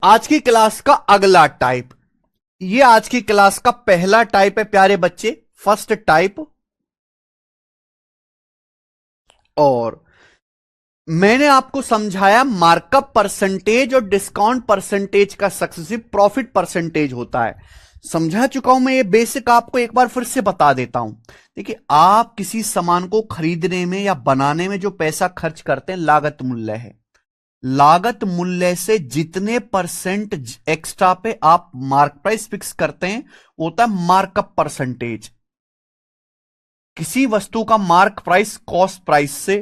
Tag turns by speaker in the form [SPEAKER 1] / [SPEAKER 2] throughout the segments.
[SPEAKER 1] आज की क्लास का अगला टाइप, ये आज की क्लास का पहला टाइप है प्यारे बच्चे, फर्स्ट टाइप। और मैंने आपको समझाया मार्कअप परसेंटेज और डिस्काउंट परसेंटेज का सक्सेसिव प्रॉफिट परसेंटेज होता है। समझा चुका हूं मैं, ये बेसिक आपको एक बार फिर से बता देता हूं। देखिए, आप किसी सामान को खरीदने में या बनाने में जो पैसा खर्च करते हैं लागत मूल्य है। लागत मूल्य से जितने परसेंट एक्स्ट्रा पे आप मार्क प्राइस फिक्स करते हैं वो होता है मार्कअप परसेंटेज। किसी वस्तु का मार्क प्राइस कॉस्ट प्राइस से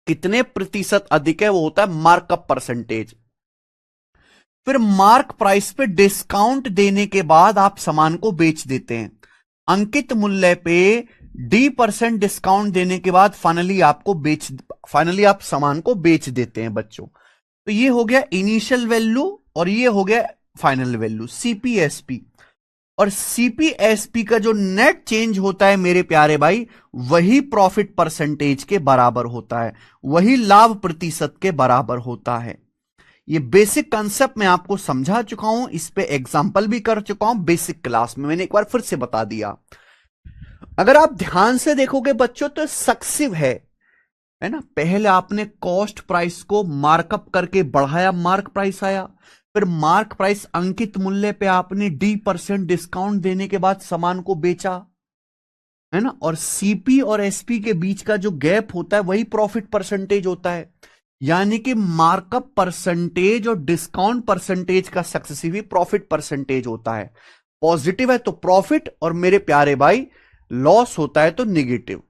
[SPEAKER 1] कितने प्रतिशत अधिक है वो होता है मार्कअप परसेंटेज। फिर मार्क प्राइस पे डिस्काउंट देने के बाद आप सामान को बेच देते हैं। अंकित मूल्य पे D% डिस्काउंट देने के बाद फाइनली आप सामान को बेच देते हैं बच्चों। तो ये हो गया इनिशियल वैल्यू और ये हो गया फाइनल वैल्यू CPSP। और CPSP का जो नेट चेंज होता है मेरे प्यारे भाई, वही प्रॉफिट परसेंटेज के बराबर होता है, वही लाभ प्रतिशत के बराबर होता है। ये बेसिक कंसेप्ट मैं आपको समझा चुका हूं, इस पे एग्जांपल भी कर चुका हूं बेसिक क्लास में, मैंने एक बार फिर से बता दिया। अगर आप ध्यान से देखोगे बच्चों तो सक्सिव है ना। पहले आपने कॉस्ट प्राइस को मार्कअप करके बढ़ाया, मार्क प्राइस आया। फिर मार्क प्राइस अंकित मूल्य पे आपने D% डिस्काउंट देने के बाद सामान को बेचा, है ना। और CP और SP के बीच का जो गैप होता है वही प्रॉफिट परसेंटेज होता है। यानी कि मार्कअप परसेंटेज और डिस्काउंट परसेंटेज का सक्सेसिव ही प्रॉफिट परसेंटेज होता है। पॉजिटिव है तो प्रॉफिट, और मेरे प्यारे भाई लॉस होता है तो निगेटिव।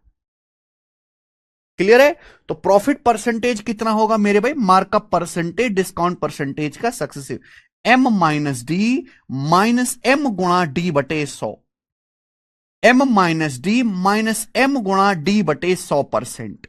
[SPEAKER 1] क्लियर है। तो प्रॉफिट परसेंटेज कितना होगा मेरे भाई, मार्कअप परसेंटेज डिस्काउंट परसेंटेज का सक्सेसिव M-D-M गुणा D बटे 100। M-D-M गुणा D बटे 100%।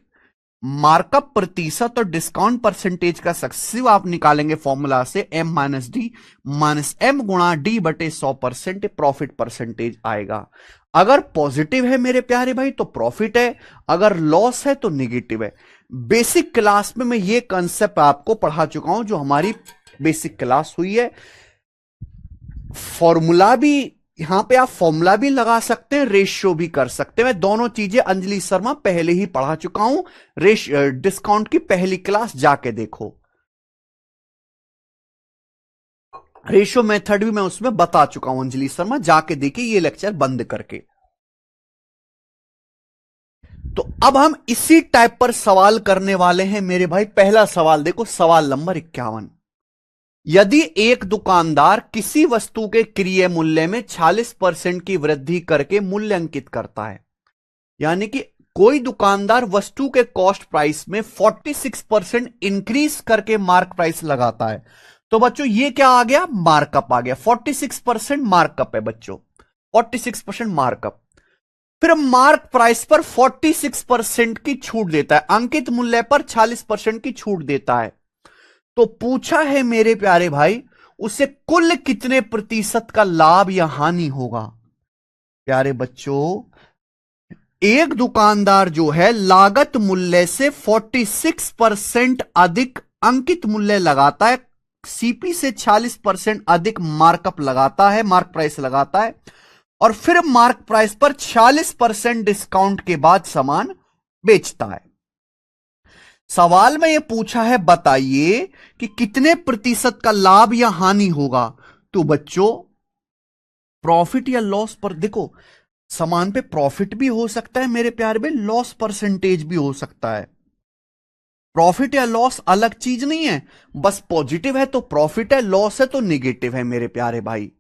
[SPEAKER 1] मार्कअप प्रतिशत और डिस्काउंट परसेंटेज का सक्सेसिव आप निकालेंगे फॉर्मूला से M-D-M गुणा D बटे 100% प्रॉफिट परसेंटेज आएगा। अगर पॉजिटिव है मेरे प्यारे भाई तो प्रॉफिट है, अगर लॉस है तो निगेटिव है। बेसिक क्लास में मैं ये कंसेप्ट आपको पढ़ा चुका हूं जो हमारी बेसिक क्लास हुई है। फॉर्मूला भी यहां पे आप फॉर्मूला भी लगा सकते हैं, रेशियो भी कर सकते हैं। मैं दोनों चीजें अंजलि शर्मा पहले ही पढ़ा चुका हूं। डिस्काउंट की पहली क्लास जाके देखो, रेशियो मेथड भी मैं उसमें बता चुका हूं अंजलि शर्मा, जाके देखिए ये लेक्चर बंद करके। तो अब हम इसी टाइप पर सवाल करने वाले हैं मेरे भाई। पहला सवाल देखो, सवाल नंबर 51। यदि एक दुकानदार किसी वस्तु के क्रय मूल्य में 46% की वृद्धि करके मूल्य अंकित करता है, यानी कि कोई दुकानदार वस्तु के कॉस्ट प्राइस में 46% इंक्रीज करके मार्क प्राइस लगाता है, तो बच्चों ये क्या आ गया, मार्कअप आ गया। 46% मार्कअप है बच्चों, 46% मार्कअप। फिर मार्क प्राइस पर 46% की छूट देता है, अंकित मूल्य पर 40% की छूट देता है। तो पूछा है मेरे प्यारे भाई, उसे कुल कितने प्रतिशत का लाभ या हानि होगा। प्यारे बच्चों, एक दुकानदार जो है लागत मूल्य से 46% अधिक अंकित मूल्य लगाता है, CP से 40% अधिक मार्कअप लगाता है, मार्क प्राइस लगाता है, और फिर मार्क प्राइस पर 40% डिस्काउंट के बाद सामान बेचता है। सवाल में यह पूछा है बताइए कि कितने प्रतिशत का लाभ या हानि होगा। तो बच्चों प्रॉफिट या लॉस पर देखो, सामान पे प्रॉफिट भी हो सकता है मेरे प्यारे में, लॉस परसेंटेज भी हो सकता है। प्रॉफिट या लॉस अलग चीज नहीं है, बस पॉजिटिव है तो प्रॉफिट है, लॉस है तो निगेटिव है मेरे प्यारे भाई।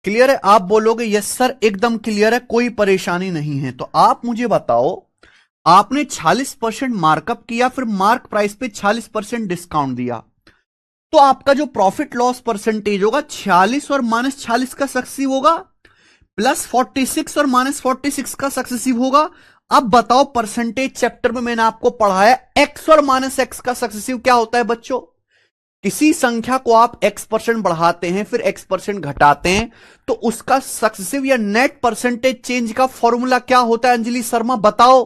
[SPEAKER 1] क्लियर है। आप बोलोगे यस सर एकदम क्लियर है, कोई परेशानी नहीं है। तो आप मुझे बताओ, आपने 40% मार्कअप किया, फिर मार्क प्राइस पे 40% डिस्काउंट दिया, तो आपका जो प्रॉफिट लॉस परसेंटेज होगा 46 और -46 का सक्सेसिव होगा, +46 और -46 का सक्सेसिव होगा। अब बताओ परसेंटेज चैप्टर में मैंने आपको पढ़ाया एक्स और -x का सक्सेसिव क्या होता है बच्चों। किसी संख्या को आप x% बढ़ाते हैं फिर x% घटाते हैं, तो उसका सक्सेसिव या नेट परसेंटेज चेंज का फॉर्मूला क्या होता है अंजलि शर्मा बताओ।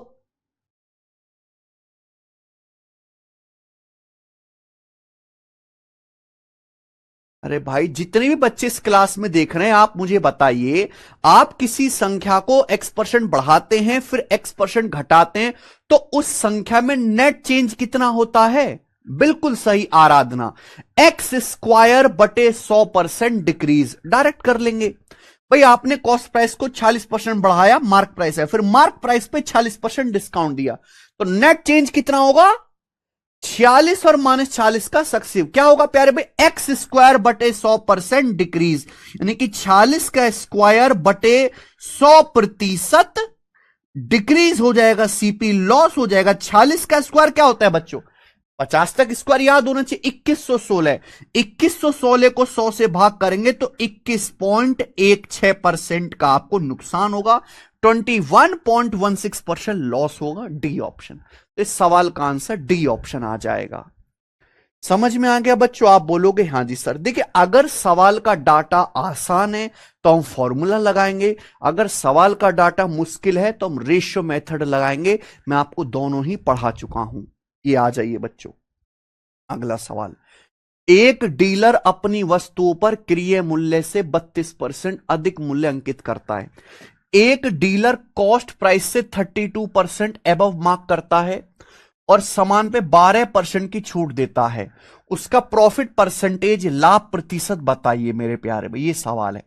[SPEAKER 1] अरे भाई, जितने भी बच्चे इस क्लास में देख रहे हैं, आप मुझे बताइए, आप किसी संख्या को x% बढ़ाते हैं, फिर x% घटाते हैं, तो उस संख्या में नेट चेंज कितना होता है? बिल्कुल सही आराधना, x² बटे 100% डिक्रीज। डायरेक्ट कर लेंगे भाई, आपने कॉस्ट प्राइस को 40% बढ़ाया, मार्क प्राइस है, फिर मार्क प्राइस पे 40% डिस्काउंट दिया, तो नेट चेंज कितना होगा? 46 और -40 का सक्सेसिव क्या होगा प्यारे भाई? x² बटे 100% डिक्रीज, यानी कि 46 का स्क्वायर बटे 100% डिक्रीज हो जाएगा, सीपी लॉस हो जाएगा। 46 का स्क्वायर क्या होता है बच्चों? 50 तक स्क्वायर याद होना चाहिए, 2116। 2116 को 100 से भाग करेंगे तो 21.16% का आपको नुकसान होगा, 21.16% लॉस होगा। D option. तो इस सवाल का आंसर डी ऑप्शन आ जाएगा। समझ में आ गया बच्चों? आप बोलोगे हाँ जी सर। देखिए, अगर सवाल का डाटा आसान है तो हम फॉर्मूला लगाएंगे, अगर सवाल का डाटा मुश्किल है तो हम रेशियो मेथड लगाएंगे। मैं आपको दोनों ही पढ़ा चुका हूं। ये आ जाइए बच्चों, अगला सवाल। एक डीलर अपनी वस्तुओं पर क्रय मूल्य से 32% अधिक मूल्य अंकित करता है। एक डीलर कॉस्ट प्राइस से 32% एबव मार्क करता है और सामान पे 12% की छूट देता है। उसका प्रॉफिट परसेंटेज, लाभ प्रतिशत बताइए मेरे प्यारे भाई। ये सवाल है।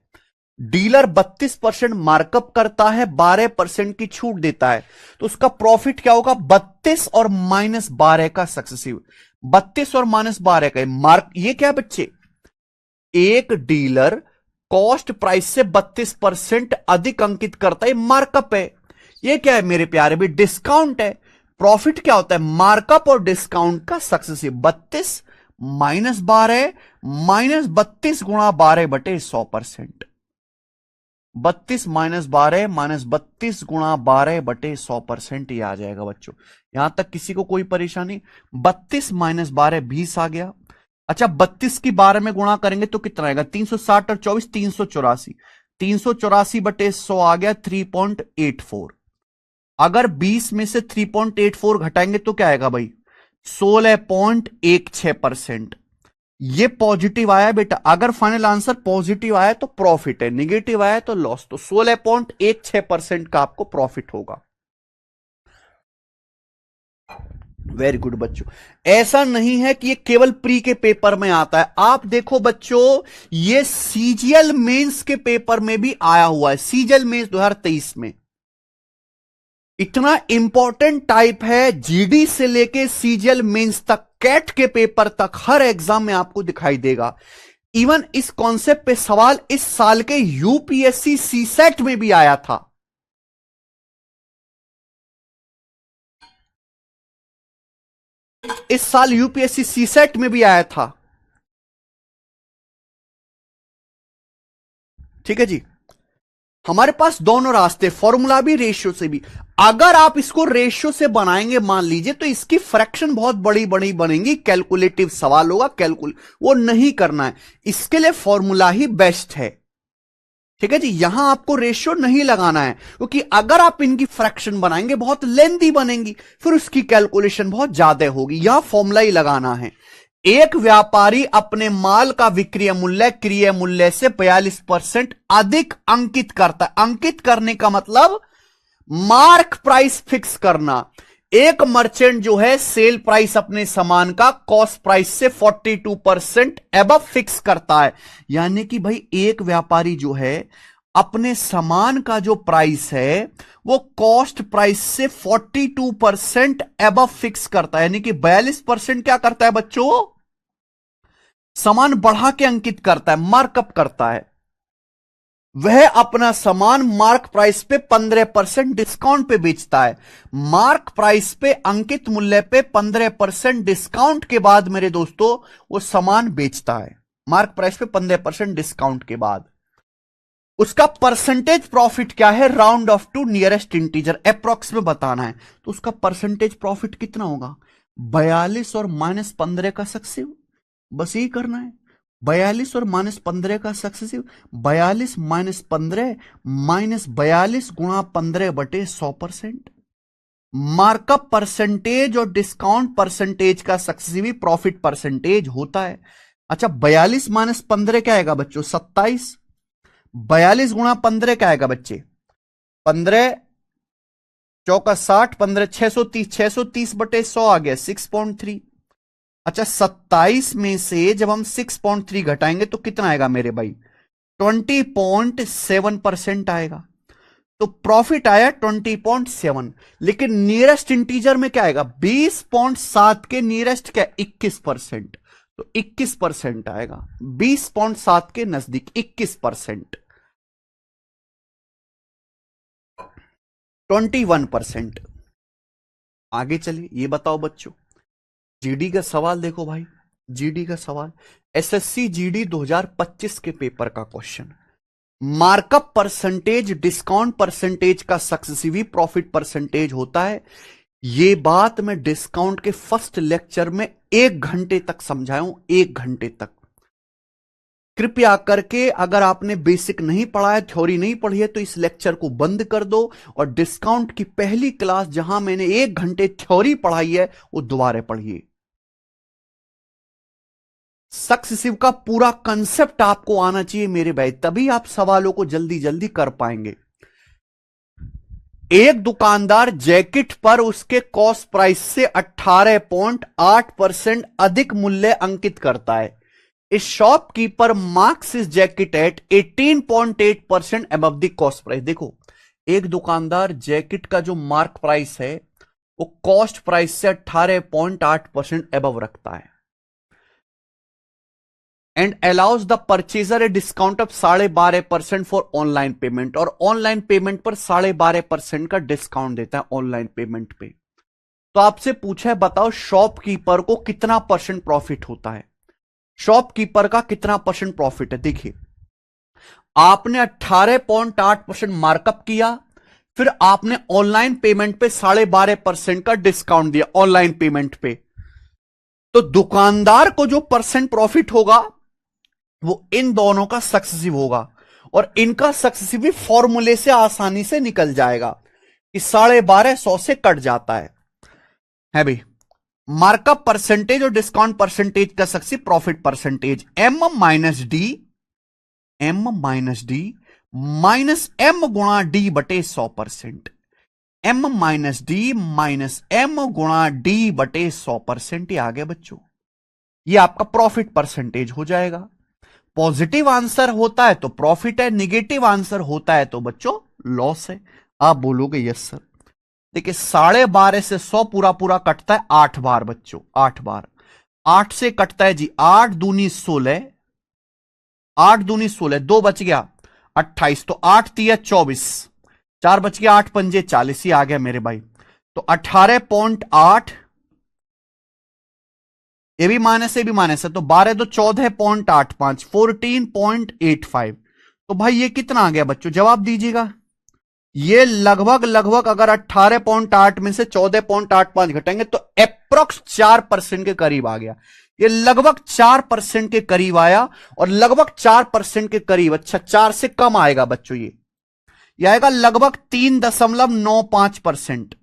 [SPEAKER 1] डीलर 32% मार्कअप करता है, 12% की छूट देता है, तो उसका प्रॉफिट क्या होगा? 32 और -12 का सक्सेसिव, 32 और -12 का मार्क। ये क्या है बच्चे? एक डीलर कॉस्ट प्राइस से 32% अधिक अंकित करता है, मार्कअप है। ये क्या है मेरे प्यारे भाई? डिस्काउंट है। प्रॉफिट क्या होता है? मार्कअप और डिस्काउंट का सक्सेसिव, 32 -12 -32 गुणा 12 बटे 100%। 32 -12 -32 गुणा 12 बटे 100%, ये आ जाएगा बच्चों। यहां तक किसी को कोई परेशानी? 32 -12 20 आ गया। अच्छा, 32 की 12 में गुणा करेंगे तो कितना आएगा? 360 और 24 384, 384 बटे 100 आ गया 3.84। अगर 20 में से 3.84 घटाएंगे तो क्या आएगा भाई? 16.16%। ये पॉजिटिव आया बेटा। अगर फाइनल आंसर पॉजिटिव आया तो प्रॉफिट है, नेगेटिव आया तो लॉस। तो 16.16% का आपको प्रॉफिट होगा। वेरी गुड बच्चों। ऐसा नहीं है कि ये केवल प्री के पेपर में आता है। आप देखो बच्चों, ये सीजीएल मेंस के पेपर में भी आया हुआ है। सीजीएल मेंस 2023 में इतना इंपॉर्टेंट टाइप है, जीडी से लेके सीजीएल मेंस तक, कैट के पेपर तक, हर एग्जाम में आपको दिखाई देगा। इवन इस कॉन्सेप्ट पे सवाल इस साल के यूपीएससी सीसेट में भी आया था। इस साल यूपीएससी सीसेट में भी आया था। ठीक है जी। हमारे पास दोनों रास्ते, फॉर्मूला भी, रेशियो से भी। अगर आप इसको रेशियो से बनाएंगे मान लीजिए, तो इसकी फ्रैक्शन बहुत बड़ी बड़ी बनेंगी, कैलकुलेटिव सवाल होगा, वो नहीं करना है। इसके लिए फॉर्मूला ही बेस्ट है। ठीक है जी। यहां आपको रेशियो नहीं लगाना है, क्योंकि अगर आप इनकी फ्रैक्शन बनाएंगे बहुत लेंथी बनेंगी, फिर उसकी कैलकुलेशन बहुत ज्यादा होगी। यहां फॉर्मूला ही लगाना है। एक व्यापारी अपने माल का विक्रय मूल्य क्रय मूल्य से 42% अधिक अंकित करता है। अंकित करने का मतलब मार्क प्राइस फिक्स करना। एक मर्चेंट जो है सेल प्राइस अपने सामान का कॉस्ट प्राइस से 42% एबव फिक्स करता है। यानी कि भाई एक व्यापारी जो है अपने सामान का जो प्राइस है वो कॉस्ट प्राइस से 42% एबव फिक्स करता है। यानी कि 42% क्या करता है बच्चों? सामान बढ़ा के अंकित करता है, मार्कअप करता है। वह अपना सामान मार्क प्राइस पे 15% डिस्काउंट पे बेचता है। मार्क प्राइस पे अंकित मूल्य पे 15% डिस्काउंट के बाद मेरे दोस्तों वो सामान बेचता है। मार्क प्राइस पे 15% डिस्काउंट के बाद उसका परसेंटेज प्रॉफिट क्या है? Round off to nearest integer, approx में बताना है। तो उसका परसेंटेज प्रॉफिट कितना होगा? 42 और -15 का सक्सेसिव, बस यही करना है। 42 और -15 का सक्सेसिव, 42 -15 -42 गुणा 15 बटे 100%। मार्कअप परसेंटेज और डिस्काउंट परसेंटेज का सक्सेसिव प्रॉफिट परसेंटेज होता है। अच्छा 42 माइनस 15 क्या आएगा बच्चों? 27। 42 गुणा 15 क्या आएगा बच्चे? 15 चौका 60, 15 630, 630 बटे 100 आ गया 6.3। अच्छा 27 में से जब हम 6.3 घटाएंगे तो कितना आएगा मेरे भाई? 20.7% आएगा। तो प्रॉफिट आया 20.7, लेकिन नियरेस्ट इंटीजर में क्या आएगा? 20.7 के नियरेस्ट क्या? 21%। तो 21% आएगा, 20.7 के नजदीक 21%। 21%। आगे चलिए, ये बताओ बच्चों, जीडी का सवाल देखो भाई, जीडी का सवाल, एसएससी जीडी 2025 के पेपर का question. Markup percentage discount percentage का सक्सेसिव प्रॉफिट परसेंटेज होता है। यह बात मैं डिस्काउंट के फर्स्ट लेक्चर में 1 घंटे तक समझाया हूं, 1 घंटे तक। कृपया करके अगर आपने बेसिक नहीं पढ़ा है, थ्योरी नहीं पढ़ी है, तो इस लेक्चर को बंद कर दो और डिस्काउंट की पहली क्लास जहां मैंने 1 घंटे थ्योरी पढ़ाई है वो दोबारा पढ़िए। सक्सेसिव का पूरा कंसेप्ट आपको आना चाहिए मेरे भाई, तभी आप सवालों को जल्दी जल्दी कर पाएंगे। एक दुकानदार जैकेट पर उसके कॉस्ट प्राइस से 18.8% अधिक मूल्य अंकित करता है। इस shopkeeper marks his jacket at 18.8% above the cost price. देखो, एक दुकानदार जैकेट का जो मार्क प्राइस है वो कॉस्ट प्राइस से 18.8% अबव रखता है and allows the purchaser a discount of 12.5% for online payment, और ऑनलाइन पेमेंट पर 12.5% का डिस्काउंट देता है ऑनलाइन पेमेंट पे। तो आपसे पूछा है, बताओ शॉपकीपर को कितना परसेंट प्रॉफिट होता है? शॉपकीपर का कितना परसेंट प्रॉफिट है? देखिए, आपने 18.8% मार्कअप किया, फिर आपने ऑनलाइन पेमेंट पे 12.5% का डिस्काउंट दिया ऑनलाइन पेमेंट पे, तो दुकानदार को जो परसेंट प्रॉफिट होगा वो इन दोनों का सक्सेसिव होगा, और इनका सक्सेसिव फॉर्मूले से आसानी से निकल जाएगा कि 1250 से कट जाता है भाई। मार्कअप परसेंटेज और डिस्काउंट परसेंटेज का successive profit percentage M minus D minus M गुणा डी बटे 100%। M minus D minus M गुणा डी बटे 100%। ये आ गया बच्चों, ये आपका प्रॉफिट परसेंटेज हो जाएगा। पॉजिटिव आंसर होता है तो प्रॉफिट है, नेगेटिव आंसर होता है तो बच्चों लॉस है। आप बोलोगे यस सर। देखिए 12.5 से 100 पूरा पूरा कटता है 8 बार बच्चों, 8 बार। 8 से कटता है जी 8 दूनी 16, 8 दूनी 16, 2 बच गया 28, तो 8 तिया 24, 4 बच गया, 8 पंजे 40, ही आ गया मेरे भाई। तो 18.8, ये भी माइनस, ये भी माइनस है, तो 12 तो 14.85, 14.85। तो भाई ये कितना आ गया बच्चों? जवाब दीजिएगा। ये लगभग लगभग अगर 18.8 में से 14.85 घटेंगे तो अप्रोक्स 4% के करीब आ गया। ये लगभग 4% के करीब आया, और लगभग 4% के करीब, अच्छा 4 से कम आएगा बच्चों, ये आएगा लगभग 3.95%,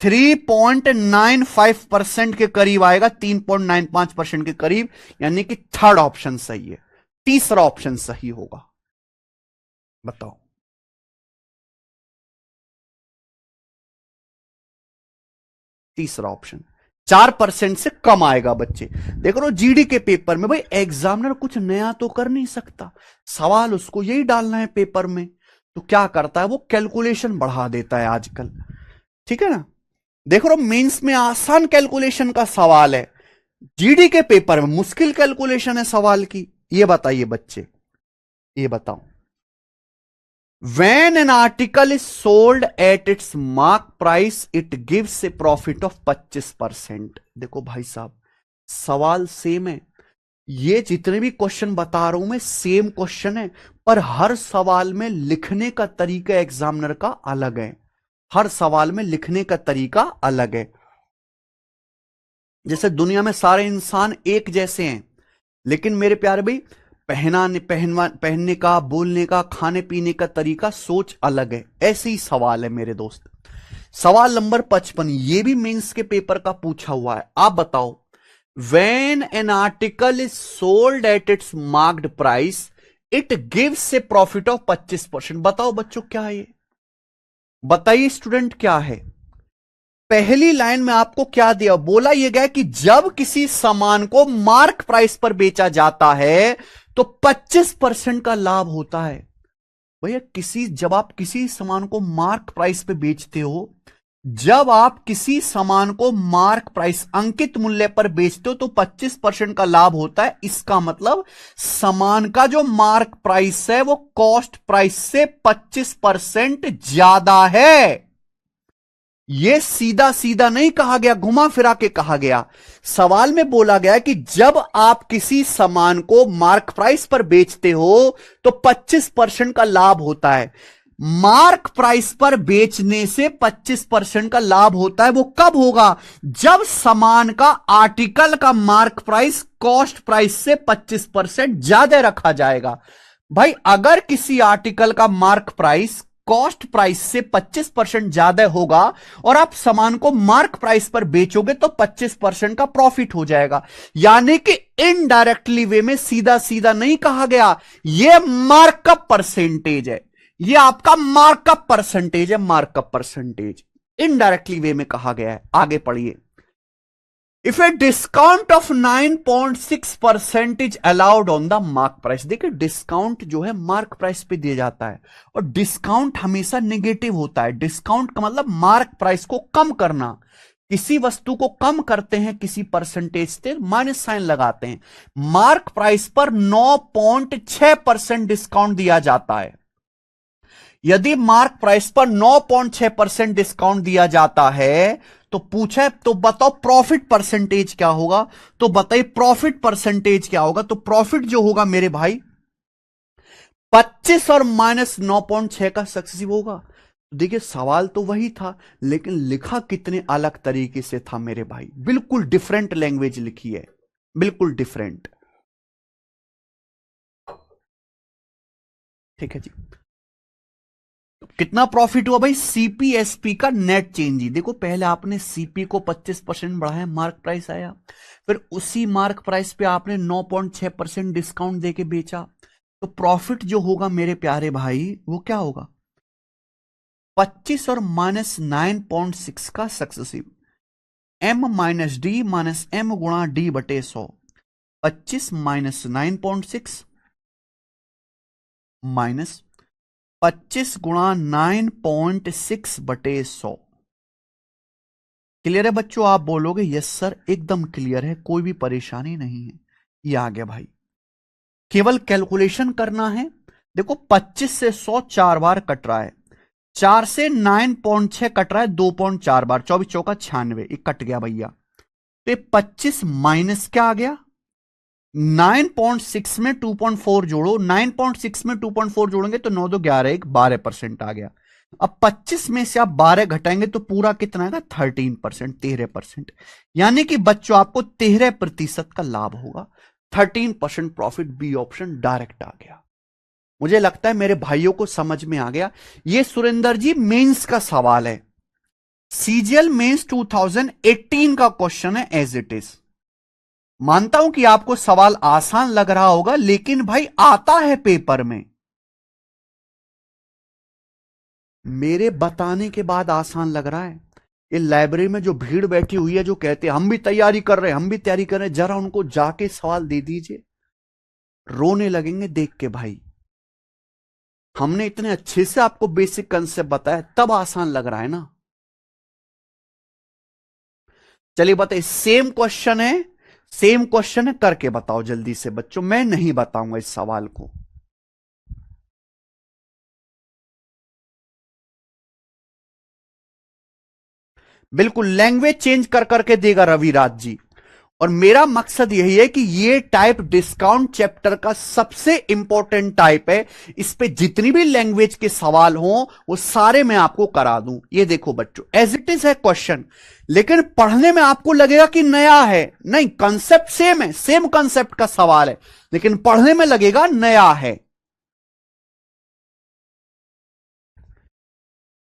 [SPEAKER 1] 3.95% के करीब आएगा, 3.95% के करीब, यानी कि थर्ड ऑप्शन सही है, तीसरा ऑप्शन सही होगा। बताओ, तीसरा ऑप्शन 4% से कम आएगा बच्चे। देख लो जीडी के पेपर में भाई एग्जामिनर कुछ नया तो कर नहीं सकता, सवाल उसको यही डालना है पेपर में, तो क्या करता है वो कैलकुलेशन बढ़ा देता है आजकल, ठीक है ना। देखो रो, मेंस में आसान कैलकुलेशन का सवाल है, जीडी के पेपर में मुश्किल कैलकुलेशन है सवाल की। ये बताइए बच्चे, ये बताओ, when an article is sold at its mark price it gives a profit of 25%। देखो भाई साहब, सवाल सेम है, ये जितने भी क्वेश्चन बता रहा हूं मैं सेम क्वेश्चन है, पर हर सवाल में लिखने का तरीका एग्जामिनर का अलग है, हर सवाल में लिखने का तरीका अलग है। जैसे दुनिया में सारे इंसान एक जैसे हैं, लेकिन मेरे प्यारे भाई पहनने का, बोलने का, खाने पीने का तरीका, सोच अलग है। ऐसे ही सवाल है मेरे दोस्त। सवाल नंबर 55, ये भी मेंस के पेपर का पूछा हुआ है। आप बताओ, When an article is sold at its marked price, it gives a profit of 25%। बताओ बच्चों क्या है ये? बताइए स्टूडेंट क्या है? पहली लाइन में आपको क्या दिया? बोला यह गया कि जब किसी सामान को मार्क प्राइस पर बेचा जाता है तो 25% का लाभ होता है। भैया जब आप किसी सामान को मार्क प्राइस पे बेचते हो, जब आप किसी सामान को मार्क प्राइस अंकित मूल्य पर बेचते हो तो 25% का लाभ होता है। इसका मतलब सामान का जो मार्क प्राइस है वो कॉस्ट प्राइस से 25% ज्यादा है। यह सीधा सीधा नहीं कहा गया, घुमा फिरा के कहा गया। सवाल में बोला गया कि जब आप किसी सामान को मार्क प्राइस पर बेचते हो तो 25% का लाभ होता है। मार्क प्राइस पर बेचने से 25% का लाभ होता है। वो कब होगा? जब सामान का आर्टिकल का मार्क प्राइस कॉस्ट प्राइस से 25% ज्यादा रखा जाएगा। भाई अगर किसी आर्टिकल का मार्क प्राइस कॉस्ट प्राइस से 25% ज्यादा होगा और आप सामान को मार्क प्राइस पर बेचोगे तो 25% का प्रॉफिट हो जाएगा। यानी कि इनडायरेक्टली वे में, सीधा सीधा नहीं कहा गया, यह मार्कअप परसेंटेज है, यह आपका मार्कअप परसेंटेज है, मार्कअप परसेंटेज इनडायरेक्टली वे में कहा गया है। आगे पढ़िए। If a discount of 9.6% is allowed on the mark price. देखिए डिस्काउंट जो है मार्क प्राइस पे दिया जाता है और डिस्काउंट हमेशा नेगेटिव होता है। डिस्काउंट का मतलब मार्क प्राइस को कम करना। किसी वस्तु को कम करते हैं किसी परसेंटेज से, माइनस साइन लगाते हैं। मार्क प्राइस पर 9.6% डिस्काउंट दिया जाता है। यदि मार्क प्राइस पर 9.6% डिस्काउंट दिया जाता है तो पूछे तो बताओ प्रॉफिट परसेंटेज क्या होगा? तो बताइए प्रॉफिट परसेंटेज क्या होगा? तो प्रॉफिट जो होगा मेरे भाई 25 और माइनस 9.6 का सक्सेसिव होगा। देखिए सवाल तो वही था लेकिन लिखा कितने अलग तरीके से था मेरे भाई। बिल्कुल डिफरेंट लैंग्वेज लिखी है, बिल्कुल डिफरेंट। ठीक है जी। कितना प्रॉफिट हुआ भाई? सीपीएसपी का नेट चेंज ही देखो। पहले आपने सीपी को 25% बढ़ाया, मार्क प्राइस आया, फिर उसी मार्क प्राइस पे आपने 9.6% डिस्काउंट देके बेचा, तो प्रॉफिट जो होगा मेरे प्यारे भाई वो क्या होगा? 25 और माइनस 9.6 का successive, M minus D minus M गुणा डी बटे 100। 25 माइनस 9.6 माइनस 25 गुणा 9.6 बटे 100। क्लियर है बच्चों? आप बोलोगे यस सर एकदम क्लियर है, कोई भी परेशानी नहीं है। ये आ गया भाई, केवल कैलकुलेशन करना है। देखो 25 से 100 4 बार कट रहा है, 4 से 9.6 कट रहा है 2.4 बार, 24 चौका 96, ये कट गया भैया। तो 25 माइनस क्या आ गया? 9.6 में 2.4 जोड़ो, 9.6 में 2.4 जोड़ेंगे तो 9 2 11 1 12% आ गया। अब 25 में से आप 12 घटाएंगे तो पूरा कितना आएगा? 13%, 13%। यानी कि बच्चों आपको 13% का लाभ होगा। 13% प्रॉफिट, बी ऑप्शन डायरेक्ट आ गया। मुझे लगता है मेरे भाइयों को समझ में आ गया। ये सुरेंद्र जी मेंस का सवाल है, सीजीएल मेंस 2018 का क्वेश्चन है एज इट इज। मानता हूं कि आपको सवाल आसान लग रहा होगा लेकिन भाई आता है पेपर में। मेरे बताने के बाद आसान लग रहा है। ये लाइब्रेरी में जो भीड़ बैठी हुई है जो कहते हैं हम भी तैयारी कर रहे हैं, हम भी तैयारी कर रहे हैं, जरा उनको जाके सवाल दे दीजिए, रोने लगेंगे देख के भाई। हमने इतने अच्छे से आपको बेसिक कंसेप्ट बताया तब आसान लग रहा है ना। चलिए बताइए, सेम क्वेश्चन है, सेम क्वेश्चन है, करके बताओ जल्दी से बच्चों, मैं नहीं बताऊंगा इस सवाल को। बिल्कुल लैंग्वेज चेंज कर करके देगा रविराज जी। और मेरा मकसद यही है कि ये टाइप डिस्काउंट चैप्टर का सबसे इंपॉर्टेंट टाइप है। इस पे जितनी भी लैंग्वेज के सवाल हों वो सारे मैं आपको करा दूं। ये देखो बच्चों एज इट इज है क्वेश्चन, लेकिन पढ़ने में आपको लगेगा कि नया है। नहीं, कंसेप्ट सेम है, सेम कंसेप्ट का सवाल है, लेकिन पढ़ने में लगेगा नया है।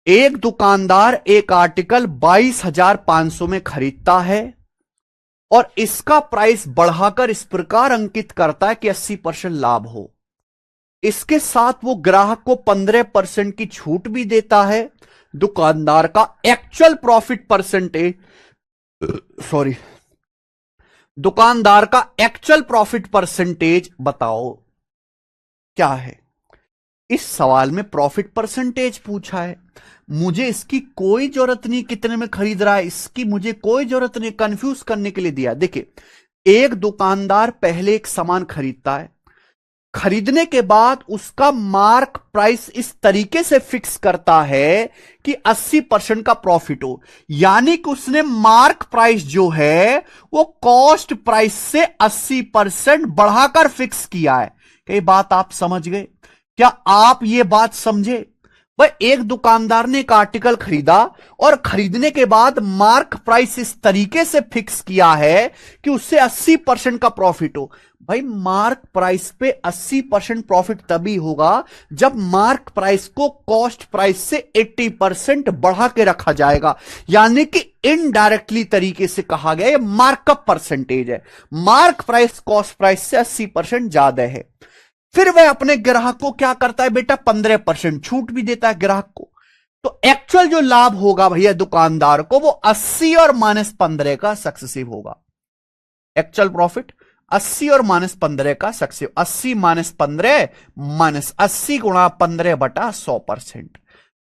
[SPEAKER 1] एक दुकानदार एक आर्टिकल 22,500 में खरीदता है और इसका प्राइस बढ़ाकर इस प्रकार अंकित करता है कि 80% लाभ हो। इसके साथ वो ग्राहक को 15% की छूट भी देता है। दुकानदार का एक्चुअल प्रॉफिट परसेंटेज, सॉरी, दुकानदार का एक्चुअल प्रॉफिट परसेंटेज बताओ क्या है। इस सवाल में प्रॉफिट परसेंटेज पूछा है। मुझे इसकी कोई जरूरत नहीं कितने में खरीद रहा है, इसकी मुझे कोई जरूरत नहीं, कंफ्यूज करने के लिए दिया। देखिए, एक दुकानदार पहले एक सामान खरीदता है, खरीदने के बाद उसका मार्क प्राइस इस तरीके से फिक्स करता है कि 80% का प्रॉफिट हो। यानी कि उसने मार्क प्राइस जो है वो कॉस्ट प्राइस से 80% बढ़ाकर फिक्स किया है। कई बात आप समझ गए? क्या आप ये बात समझे? भाई, एक दुकानदार ने एक आर्टिकल खरीदा और खरीदने के बाद मार्क प्राइस इस तरीके से फिक्स किया है कि उससे 80% का प्रॉफिट हो। भाई, मार्क प्राइस पे 80% प्रॉफिट तभी होगा जब मार्क प्राइस को कॉस्ट प्राइस से 80% बढ़ा के रखा जाएगा। यानी कि इनडायरेक्टली तरीके से कहा गया, ये मार्कअप परसेंटेज है। मार्क प्राइस कॉस्ट प्राइस से 80% ज्यादा है। फिर वह अपने ग्राहक को क्या करता है बेटा, 15% छूट भी देता है ग्राहक को। तो एक्चुअल जो लाभ होगा भैया दुकानदार को, वो 80 और -15 का सक्सेसिव होगा। एक्चुअल प्रॉफिट 80 और -15 का सक्सेसिव। 80 -15 -80 गुणा 15/100%।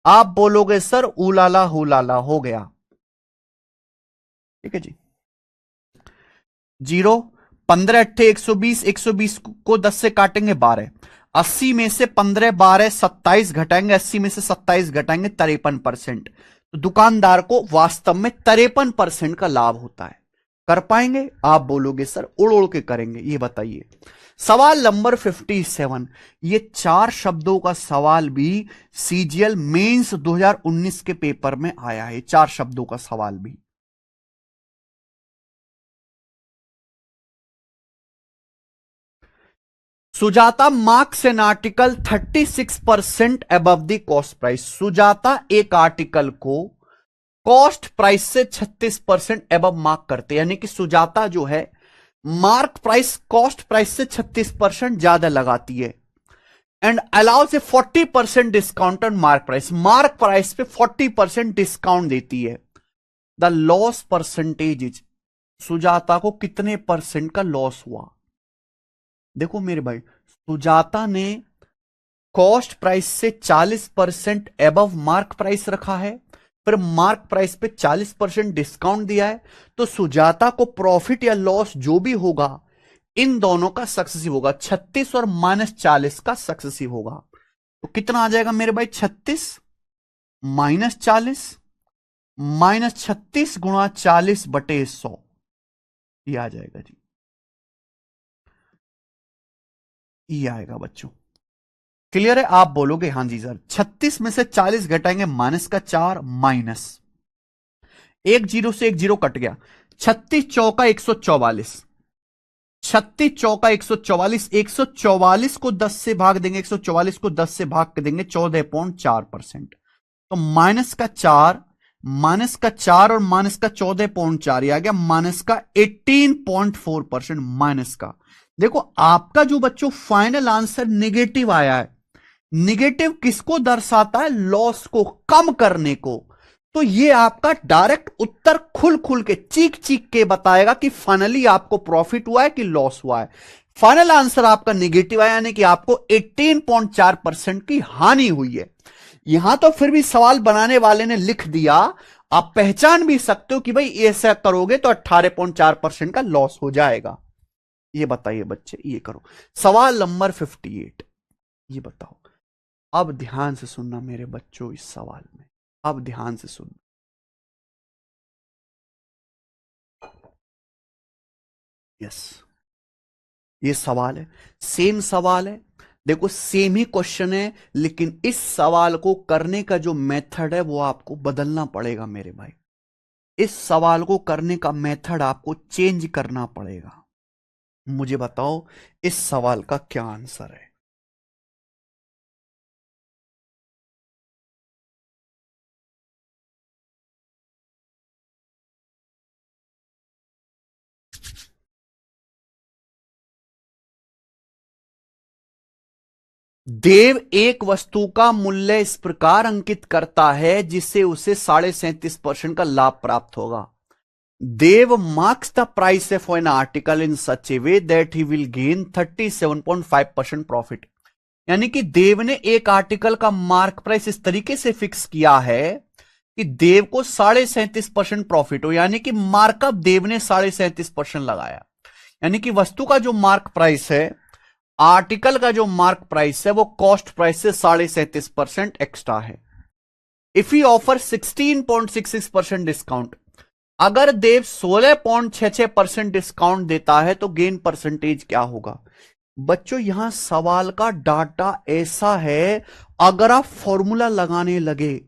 [SPEAKER 1] आप बोलोगे सर उलाला हुलाला हो गया। ठीक है जी। 0, 15 अट्ठे 120, 120 को 10 से काटेंगे 12, 80 में से 15 12 27 घटाएंगे, 80 में से 27 घटाएंगे 53%। तो दुकानदार को वास्तव में 53% का लाभ होता है। कर पाएंगे? आप बोलोगे सर उड़ उड़ के करेंगे। ये बताइए। सवाल नंबर 57, ये 4 शब्दों का सवाल भी सीजीएल मेंस 2019 के पेपर में आया है। 4 शब्दों का सवाल भी। Sujata marks an article 36% above the cost price. Sujata एक आर्टिकल को कॉस्ट प्राइस से 36% अबव मार्क करते हैं। यानी कि सुजाता जो है मार्क प्राइस कॉस्ट प्राइस से 36% ज्यादा लगाती है। And allows A 40% discount on mark price. Mark price पे 40% डिस्काउंट देती है। The loss percentage is, Sujata को कितने परसेंट का लॉस हुआ? देखो मेरे भाई, सुजाता ने कॉस्ट प्राइस से 40% एबव मार्क प्राइस रखा है, फिर मार्क प्राइस पे 40% डिस्काउंट दिया है। तो सुजाता को प्रॉफिट या लॉस जो भी होगा इन दोनों का सक्सेसिव होगा। 36 और -40 का सक्सेसिव होगा। तो कितना आ जाएगा मेरे भाई? 36 -40 -36 गुणा 40/100, ये आ जाएगा जी। ये आएगा बच्चों। क्लियर है? आप बोलोगे हाँ जी सर। 36 में से 40 घटाएंगे, -4 माइनस, एक जीरो से एक जीरो कट गया। 36 चौका 144, 36 चौका 144, 144 को 10 से भाग देंगे, 144 को 10 से भाग के देंगे 14.4%। तो माइनस का 4 और माइनस का 14.4, ये आ गया माइनस का 18.4%। माइनस का, देखो आपका जो बच्चों फाइनल आंसर निगेटिव आया है, निगेटिव किसको दर्शाता है? लॉस को कम करने को। तो ये आपका डायरेक्ट उत्तर खुल खुल के चीख चीख के बताएगा कि फाइनली आपको प्रॉफिट हुआ है कि लॉस हुआ है। फाइनल आंसर आपका निगेटिव आया, यानी कि आपको 18.4% की हानि हुई है। यहां तो फिर भी सवाल बनाने वाले ने लिख दिया, आप पहचान भी सकते हो कि भाई ऐसा करोगे तो 18.4% का लॉस हो जाएगा। ये बताइए बच्चे, ये करो। सवाल नंबर 58, ये बताओ। अब ध्यान से सुनना मेरे बच्चों इस सवाल में, अब ध्यान से सुनना। यस, ये सवाल है, सेम सवाल है। देखो सेम ही क्वेश्चन है, लेकिन इस सवाल को करने का जो मेथड है वो आपको बदलना पड़ेगा मेरे भाई। इस सवाल को करने का मेथड आपको चेंज करना पड़ेगा। मुझे बताओ इस सवाल का क्या आंसर है? देव एक वस्तु का मूल्य इस प्रकार अंकित करता है जिससे उसे 37.5% का लाभ प्राप्त होगा। Dev marks the price of an article in such a way that he will gain 37.5% profit. यानी कि देव ने एक आर्टिकल का मार्क प्राइस इस तरीके से फिक्स किया है कि देव को 37.5% प्रॉफिट हो, यानी कि मार्कअप देव ने 37.5% लगाया। यानी कि वस्तु का जो मार्क प्राइस है, आर्टिकल का जो मार्क प्राइस है, वो कॉस्ट प्राइस से 37.5% एक्स्ट्रा है। इफ यू ऑफर 16.66% डिस्काउंट, अगर देव 16.66% डिस्काउंट देता है तो गेन परसेंटेज क्या होगा? बच्चों यहां सवाल का डाटा ऐसा है, अगर आप फॉर्मूला लगाने लगे,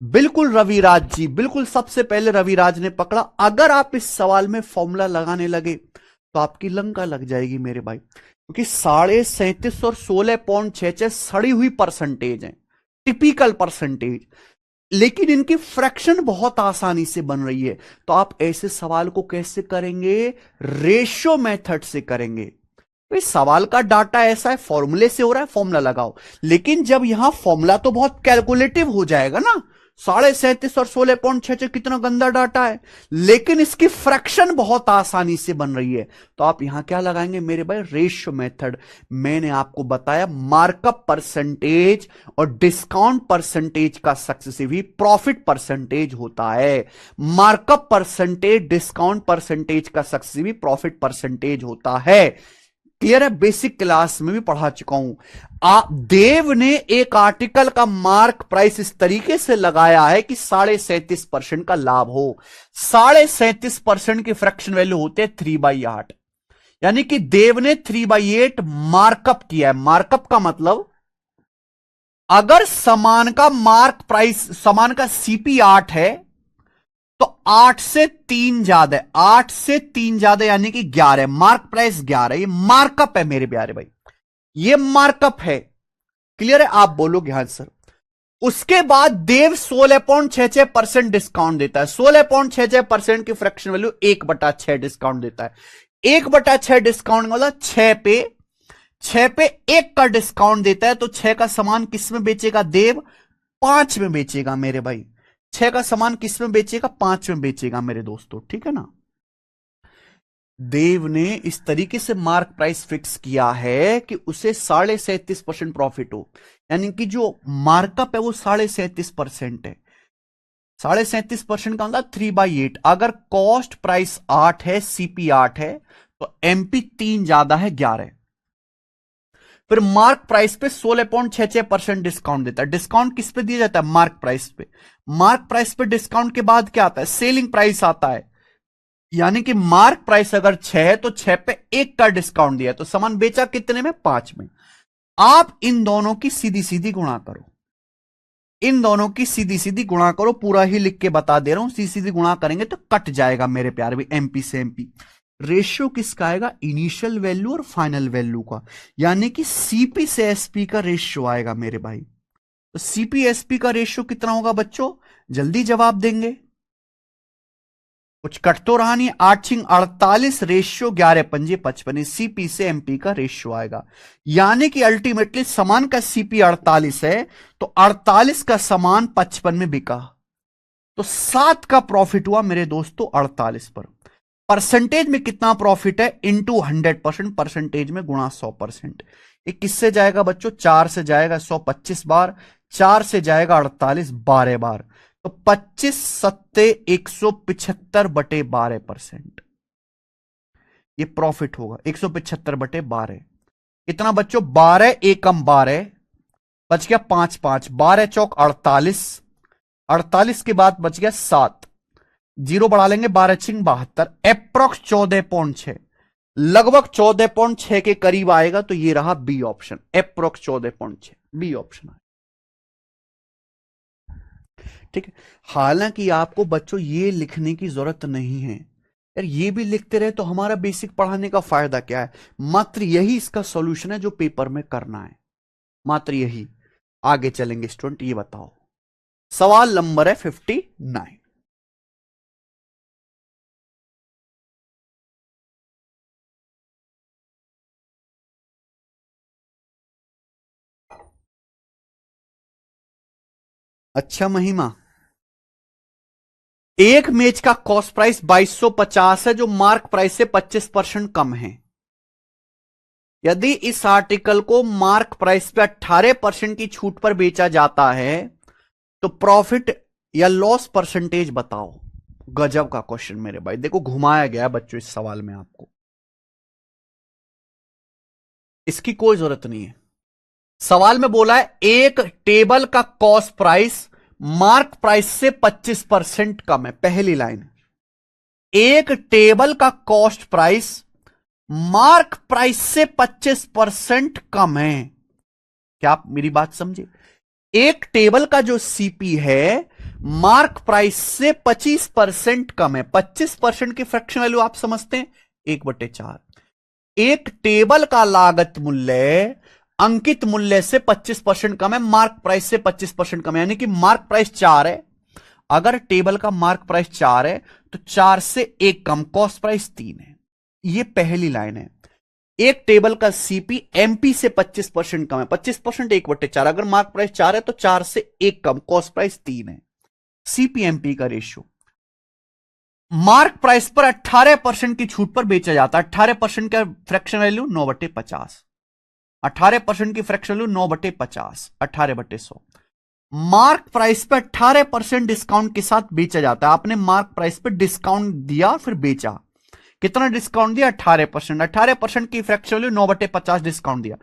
[SPEAKER 1] बिल्कुल रविराज जी, बिल्कुल सबसे पहले रविराज ने पकड़ा, अगर आप इस सवाल में फॉर्मूला लगाने लगे तो आपकी लंका लग जाएगी मेरे भाई, क्योंकि 37.5 और 16.66 सड़ी हुई परसेंटेज है, टिपिकल परसेंटेज, लेकिन इनकी फ्रैक्शन बहुत आसानी से बन रही है। तो आप ऐसे सवाल को कैसे करेंगे? रेशियो मेथड से करेंगे। तो इस सवाल का डाटा ऐसा है, फॉर्मूले से हो रहा है, फॉर्मूला लगाओ। लेकिन जब यहां फॉर्मूला तो बहुत कैलकुलेटिव हो जाएगा ना, 37.5 और 16.66 कितना गंदा डाटा है, लेकिन इसकी फ्रैक्शन बहुत आसानी से बन रही है। तो आप यहां क्या लगाएंगे मेरे भाई? Ratio method. मैंने आपको बताया मार्कअप परसेंटेज और डिस्काउंट परसेंटेज का सक्सेसिव ही प्रॉफिट परसेंटेज होता है। मार्कअप परसेंटेज डिस्काउंट परसेंटेज का सक्सेसिव ही प्रॉफिट परसेंटेज होता है। क्लियर है? बेसिक क्लास में भी पढ़ा चुका हूं। देव ने एक आर्टिकल का मार्क प्राइस इस तरीके से लगाया है कि 37.5% का लाभ हो। 37.5% की फ्रैक्शन वैल्यू होते हैं 3/8, यानी कि देव ने 3/8 मार्कअप किया है। मार्कअप का मतलब, अगर समान का मार्क प्राइस, समान का सीपी 8 है तो 8 से 3 ज्यादा है, 8 से 3 ज्यादा यानी कि 11, मार्क प्राइस 11, ये मार्कअप है मेरे प्यारे भाई, ये मार्कअप है। क्लियर है? आप बोलोगे हाँ सर। उसके बाद देव 16.66% डिस्काउंट देता है। 16.66% की फ्रैक्शन वैल्यू 1/6 डिस्काउंट देता है। 1/6 डिस्काउंट मतलब 6 पे 1 का डिस्काउंट देता है, तो 6 का सामान किस में बेचेगा देव? 5 में बेचेगा मेरे भाई। 6 का सामान किस में बेचेगा? 5 में बेचेगा मेरे दोस्तों, ठीक है ना। देव ने इस तरीके से मार्क प्राइस फिक्स किया है कि उसे 37.5% प्रॉफिट हो, यानी कि जो मार्कअप है वो 37.5% है। 37.5% का मतलब 3/8। अगर कॉस्ट प्राइस 8 है, सीपी 8 है, तो एमपी 3 ज्यादा है, 11। फिर मार्क प्राइस पे 16.66% डिस्काउंट देता है। डिस्काउंट किस पे दिया जाता है? मार्क प्राइस पे। मार्क प्राइस पे डिस्काउंट के बाद क्या आता है? सेलिंग प्राइस आता है। यानी कि मार्क प्राइस अगर 6 है तो 6 पे 1 का डिस्काउंट दिया, तो सामान बेचा कितने में? 5 में। आप इन दोनों की सीधी सीधी गुणा करो, इन दोनों की सीधी सीधी गुणा करो, पूरा ही लिख के बता दे रहा हूं। सीधी सीधी गुणा करेंगे तो कट जाएगा मेरे प्यारे भी, एमपी से एमपी। रेशियो किसका आएगा? इनिशियल वैल्यू और फाइनल वैल्यू का, यानी कि सीपी से एसपी का रेशियो आएगा मेरे भाई। तो सीपी एसपी का रेशियो कितना होगा बच्चों? जल्दी जवाब देंगे, कुछ कट तो रहा नहीं। 8×48 रेशियो 11×5 55, सीपी से एमपी का रेशियो आएगा। यानी कि अल्टीमेटली समान का सीपी 48 है, तो 48 का समान 55 में बिका, तो 7 का प्रॉफिट हुआ मेरे दोस्तों 48 पर। परसेंटेज में कितना प्रॉफिट है? इंटू 100%, परसेंटेज में गुणा 100%। ये किससे जाएगा बच्चों? 4 से जाएगा 125 बार, 4 से जाएगा 48 12 बार, तो 25×7 175/12%। ये प्रॉफिट होगा 175/12। कितना बच्चों? 12 एकम 12, बच गया 5 5, 12 चौक 48, 48 के बाद बच गया 7, जीरो बढ़ा लेंगे, 12 छिंग 72, अप्रोक्स 14.6, लगभग 14.6 के करीब आएगा। तो ये रहा B option, approx 14.6, B option है। ठीक है। हालांकि आपको बच्चों ये लिखने की जरूरत नहीं है यार, ये भी लिखते रहे तो हमारा बेसिक पढ़ाने का फायदा क्या है? मात्र यही इसका सॉल्यूशन है जो पेपर में करना है, मात्र यही। आगे चलेंगे स्टूडेंट, ये बताओ, सवाल नंबर है 59। अच्छा महिमा, एक मेज का कॉस्ट प्राइस 2250 है जो मार्क प्राइस से 25% कम है। यदि इस आर्टिकल को मार्क प्राइस पे 18% की छूट पर बेचा जाता है तो प्रॉफिट या लॉस परसेंटेज बताओ। गजब का क्वेश्चन मेरे भाई, देखो घुमाया गया है बच्चों इस सवाल में आपको, इसकी कोई जरूरत नहीं है। सवाल में बोला है एक टेबल का कॉस्ट प्राइस मार्क प्राइस से 25% कम है। पहली लाइन, एक टेबल का कॉस्ट प्राइस मार्क प्राइस से 25% कम है। क्या आप मेरी बात समझे? एक टेबल का जो सीपी है मार्क प्राइस से 25% कम है। 25% की फ्रैक्शन वैल्यू आप समझते हैं, 1/4। एक टेबल का लागत मूल्य अंकित मूल्य से 25% कम है, मार्क प्राइस से 25% कम है, यानी कि मार्क प्राइस 4 है। अगर टेबल का मार्क प्राइस 4 है तो 4 से 1 कम, कॉस्ट प्राइस 3 है। यह पहली लाइन है। एक टेबल का सीपी एमपी से 25% कम है। 25% 1/4, अगर मार्क प्राइस 4 है तो 4 से 1 कम, कॉस्ट प्राइस 3 है। सीपीएमपी का रेशियो मार्क प्राइस पर 18% की छूट पर बेचा जाता है। 18% का फ्रैक्शन वैल्यू 9/50। 18% की फ्रैक्शन वैल्यू 9/50, 18/100। मार्क प्राइस पर 18% डिस्काउंट के साथ बेचा जाता है। आपने मार्क प्राइस पर डिस्काउंट दिया फिर बेचा, कितना डिस्काउंट दिया? 18%। 18% की फ्रैक्शन वैल्यू 9/50 डिस्काउंट दिया।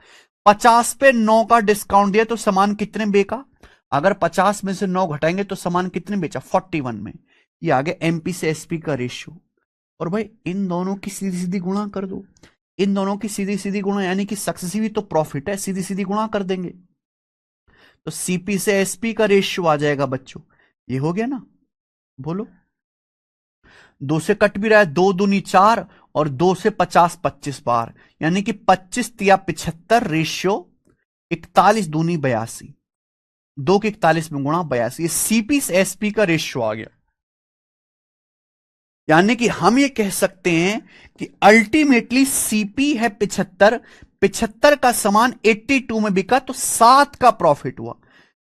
[SPEAKER 1] 50 पे 9 का डिस्काउंट दिया तो सामान कितने बेचा? अगर 50 में से 9 घटाएंगे तो सामान कितने बेचा? 41 में। ये आ गया एमपी से एसपी का रेशियो। और भाई इन दोनों की सीधी सीधी गुणा कर दो, इन दोनों की सीधी सीधी गुणा, यानी कि सक्सेसिव ही तो प्रॉफिट है, सीधी सीधी गुणा कर देंगे तो सीपी से एसपी का रेशियो आ जाएगा बच्चों। ये हो गया ना? बोलो। 2 से कट भी रहा है, 2 दूनी 4 और 2 से 50 25 बार, यानी कि 25 या 75 रेशियो 41 दूनी 82, 2 के 41 में गुणा 82। ये सीपी से एसपी का रेशियो आ गया। यानी कि हम ये कह सकते हैं कि अल्टीमेटली सीपी है 75, 75 का सामान 82 में बिका तो 7 का प्रॉफिट हुआ,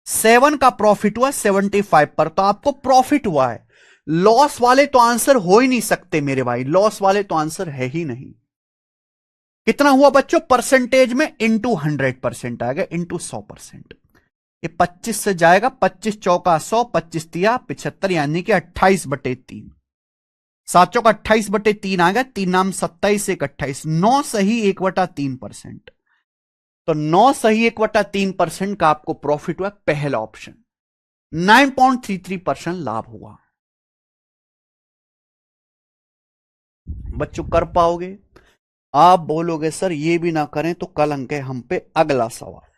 [SPEAKER 1] 7 का प्रॉफिट हुआ 75 पर, तो आपको प्रॉफिट हुआ है। लॉस वाले तो आंसर हो ही नहीं सकते मेरे भाई, लॉस वाले तो आंसर है ही नहीं। कितना हुआ बच्चों? परसेंटेज में इंटू 100% आ गया, इंटू 100%। ये 25 से जाएगा, 25 चौका 100, 25 तिया 75, यानी कि 28/3। 7 चौका 28/3 आ गया, 3 नाम 27, 1 28, 9 सही 1/3%। तो 9 सही 1/3% का आपको प्रॉफिट हुआ, पहला ऑप्शन। 9.33% लाभ हुआ। बच्चों कर पाओगे? आप बोलोगे सर ये भी ना करें तो कलंक है हम पे। अगला सवाल,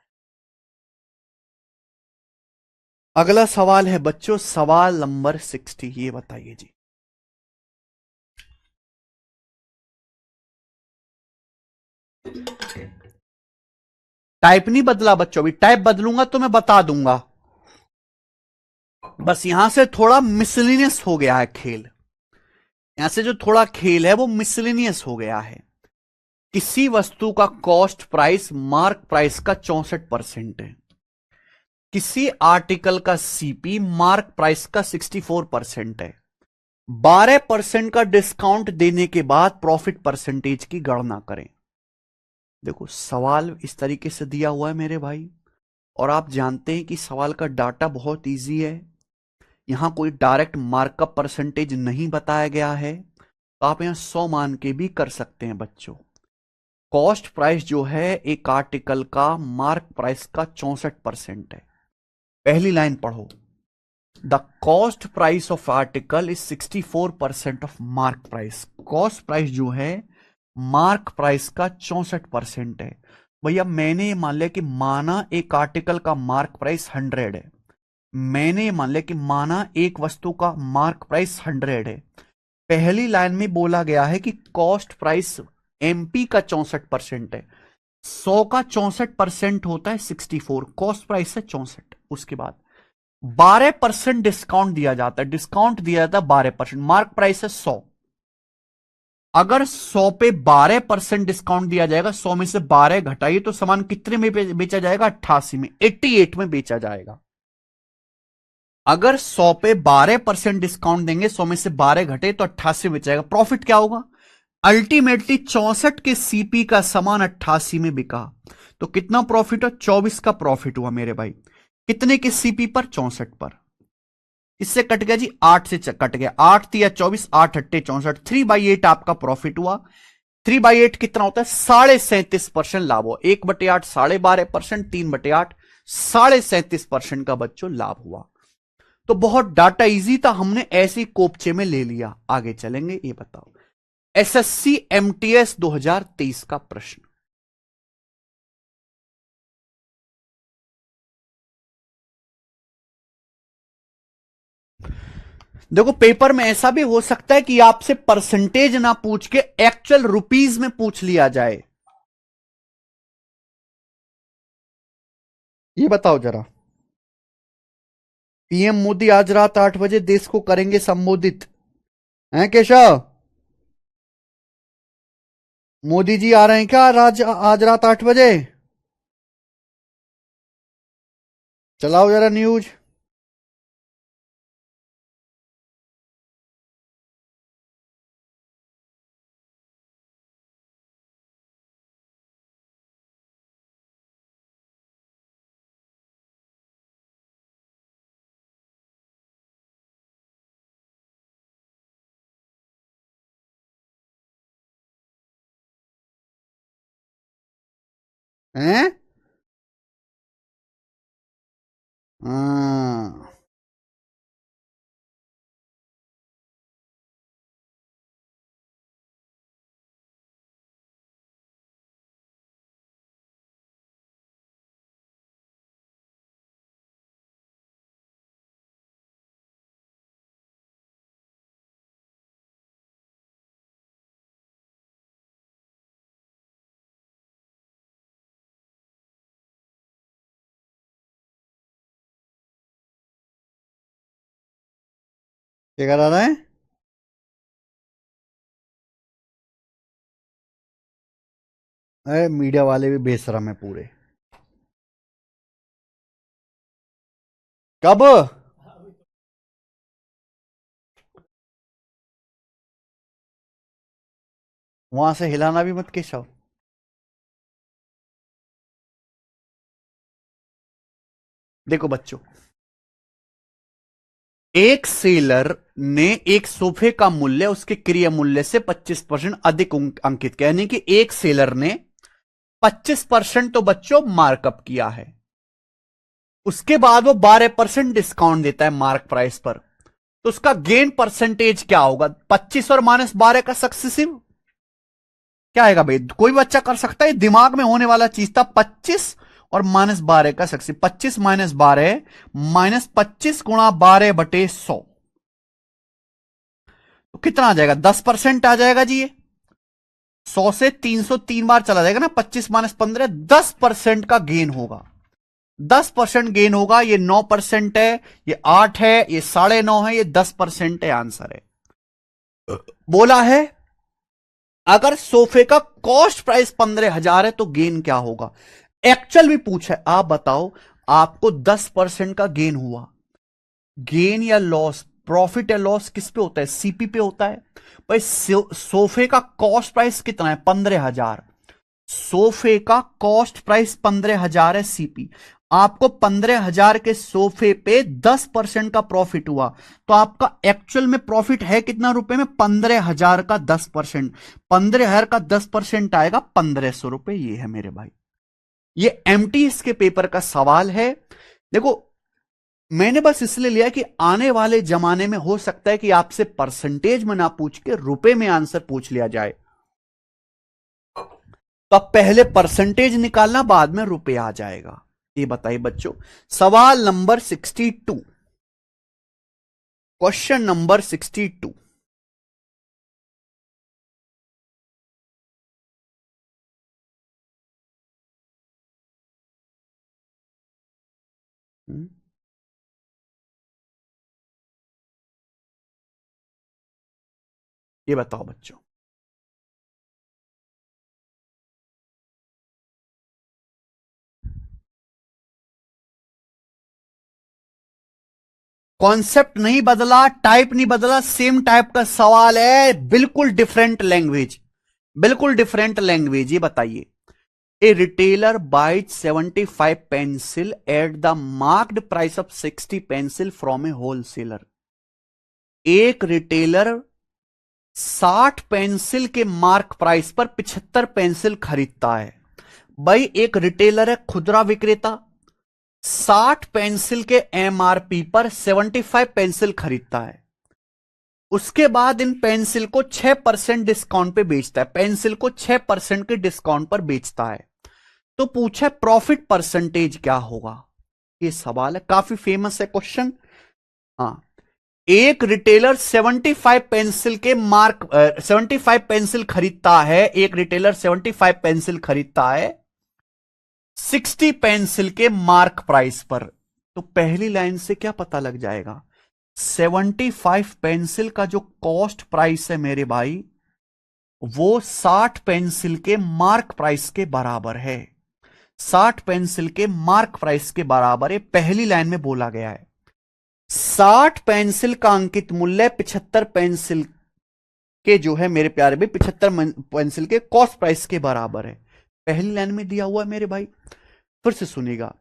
[SPEAKER 1] अगला सवाल है बच्चों सवाल नंबर 60। ये बताइए जी, टाइप नहीं बदला बच्चों, अभी टाइप बदलूंगा तो मैं बता दूंगा। बस यहां से थोड़ा मिसलिनियस हो गया है खेल, यहां से जो थोड़ा खेल है वो मिसलिनियस हो गया है। किसी वस्तु का कॉस्ट प्राइस मार्क प्राइस का 64% है, किसी आर्टिकल का सीपी मार्क प्राइस का 64% है। 12% का डिस्काउंट देने के बाद प्रॉफिट परसेंटेज की गणना करें। देखो सवाल इस तरीके से दिया हुआ है मेरे भाई, और आप जानते हैं कि सवाल का डाटा बहुत इजी है, यहां कोई डायरेक्ट मार्कअप परसेंटेज नहीं बताया गया है, तो आप यहां 100 मान के भी कर सकते हैं बच्चों। कॉस्ट प्राइस जो है एक आर्टिकल का मार्क प्राइस का 64% है। पहली लाइन पढ़ो, the cost price of article is 64% of mark price. Cost price जो है मार्क प्राइस का 64% है। भैया मैंने ये मान लिया कि माना एक आर्टिकल का मार्क प्राइस 100 है, मैंने ये मान लिया कि माना एक वस्तु का मार्क प्राइस 100 है। पहली लाइन में बोला गया है कि कॉस्ट प्राइस एमपी का 64% है, 100 का 64% होता है 64, कॉस्ट प्राइस है 64। उसके बाद 12% डिस्काउंट दिया जाता है, डिस्काउंट दिया जाता है 12%, मार्क प्राइस है 100। अगर 100 पे 12% डिस्काउंट दिया जाएगा, 100 में से 12 घटाइए तो सामान कितने में बेचा जाएगा? 88 में, 88 में बेचा जाएगा। अगर 100 पे 12% डिस्काउंट देंगे, 100 में से 12 घटे तो 88 बचेगा। प्रॉफिट क्या होगा? अल्टीमेटली 64 के सीपी का सामान 88 में बिका, तो कितना प्रॉफिट हुआ? 24 का प्रॉफिट हुआ मेरे भाई। कितने के सीपी पर? 64 पर। इससे कट गया जी, 8 से कट गया, 8 तिया 24, 8 अट्टे 64, 3/8 आपका प्रॉफिट हुआ। 3/8 कितना होता है? 37.5% लाभ हुआ। 1/8 12.5%, 3/8 37.5% का बच्चों लाभ हुआ। तो बहुत डाटा इजी था, हमने ऐसे ही कोपचे में ले लिया। आगे चलेंगे, ये बताओ एसएससी एमटीएस 2023 का प्रश्न। देखो, पेपर में ऐसा भी हो सकता है कि आपसे परसेंटेज ना पूछ के एक्चुअल रुपीज में पूछ लिया जाए। ये बताओ जरा, पीएम मोदी आज रात 8 बजे देश को करेंगे संबोधित, हैं केशव? मोदी जी आ रहे हैं क्या आज रात 8 बजे? चलाओ जरा न्यूज। हैं? हाँ। क्या करा रहा है? अरे मीडिया वाले भी बेशरम है पूरे। कब? वहां से हिलाना भी मत केशव। देखो बच्चों, एक सेलर ने एक सोफे का मूल्य उसके क्रय मूल्य से 25% अधिक अंकित किया, यानी कि एक सेलर ने 25% तो बच्चों मार्कअप किया है। उसके बाद वो 12% डिस्काउंट देता है मार्क प्राइस पर, तो उसका गेन परसेंटेज क्या होगा? 25 और -12 का सक्सेसिव क्या आएगा भाई? कोई बच्चा कर सकता है, दिमाग में होने वाला चीज था। 25 और -12 का सक्सेसिव, 25 - 12 -25 × 12/100, तो कितना आ जाएगा? 10% आ जाएगा जी ये। 100 से 303 बार चला जाएगा ना, 25 - 15, 10% का गेन होगा। 10% गेन होगा। ये 9% है, ये 8 है, ये 9.5 है, ये 10% है। आंसर है, बोला है अगर सोफे का कॉस्ट प्राइस 15,000 है तो गेन क्या होगा। एक्चुअल भी पूछा है, आप बताओ आपको 10% का गेन हुआ, गेन या लॉस, प्रॉफिट या लॉस किस पे होता है? सीपी पे होता है भाई। सोफे का कॉस्ट प्राइस कितना है? 15,000। सोफे का कॉस्ट प्राइस 15,000 है सीपी। आपको 15,000 के सोफे पे 10% का प्रॉफिट हुआ, तो आपका एक्चुअल में प्रॉफिट है कितना रुपए में? 15,000 का 10%। 15,000 का 10% आएगा 1,500 रुपए। ये है मेरे भाई, ये एमटीएस के पेपर का सवाल है। देखो, मैंने बस इसलिए लिया कि आने वाले जमाने में हो सकता है कि आपसे परसेंटेज में ना पूछ के रुपए में आंसर पूछ लिया जाए, तो अब पहले परसेंटेज निकालना, बाद में रुपए आ जाएगा। ये बताइए बच्चों, सवाल नंबर 62, क्वेश्चन नंबर 62। ये बताओ बच्चों, कॉन्सेप्ट नहीं बदला, टाइप नहीं बदला, सेम टाइप का सवाल है, बिल्कुल डिफरेंट लैंग्वेज, बिल्कुल डिफरेंट लैंग्वेज। ये बताइए, a retailer buys 75 pencil at the marked price of 60 pencil from a wholesaler. एक रिटेलर 60 पेंसिल के मार्क प्राइस पर 75 पेंसिल खरीदता है। भाई एक रिटेलर है, खुदरा विक्रेता, 60 पेंसिल के एमआरपी पर 75 पेंसिल खरीदता है। उसके बाद इन पेंसिल को 6% डिस्काउंट पे बेचता है, पेंसिल को 6% के डिस्काउंट पर बेचता है। तो पूछा प्रॉफिट परसेंटेज क्या होगा। ये सवाल है, काफी फेमस है क्वेश्चन। हाँ, एक रिटेलर 75 पेंसिल के 75 पेंसिल खरीदता है, एक रिटेलर 75 पेंसिल खरीदता है 60 पेंसिल के मार्क प्राइस पर। तो पहली लाइन से क्या पता लग जाएगा, 75 पेंसिल का जो कॉस्ट प्राइस है मेरे भाई, वो 60 पेंसिल के मार्क प्राइस के बराबर है। 60 पेंसिल के मार्क प्राइस के बराबर है, पहली लाइन में बोला गया है। 60 पेंसिल का अंकित मूल्य 75 पेंसिल के जो है मेरे प्यारे भाई 75 पेंसिल के कॉस्ट प्राइस के बराबर है, पहली लाइन में दिया हुआ है मेरे भाई। फिर से सुनिएगा,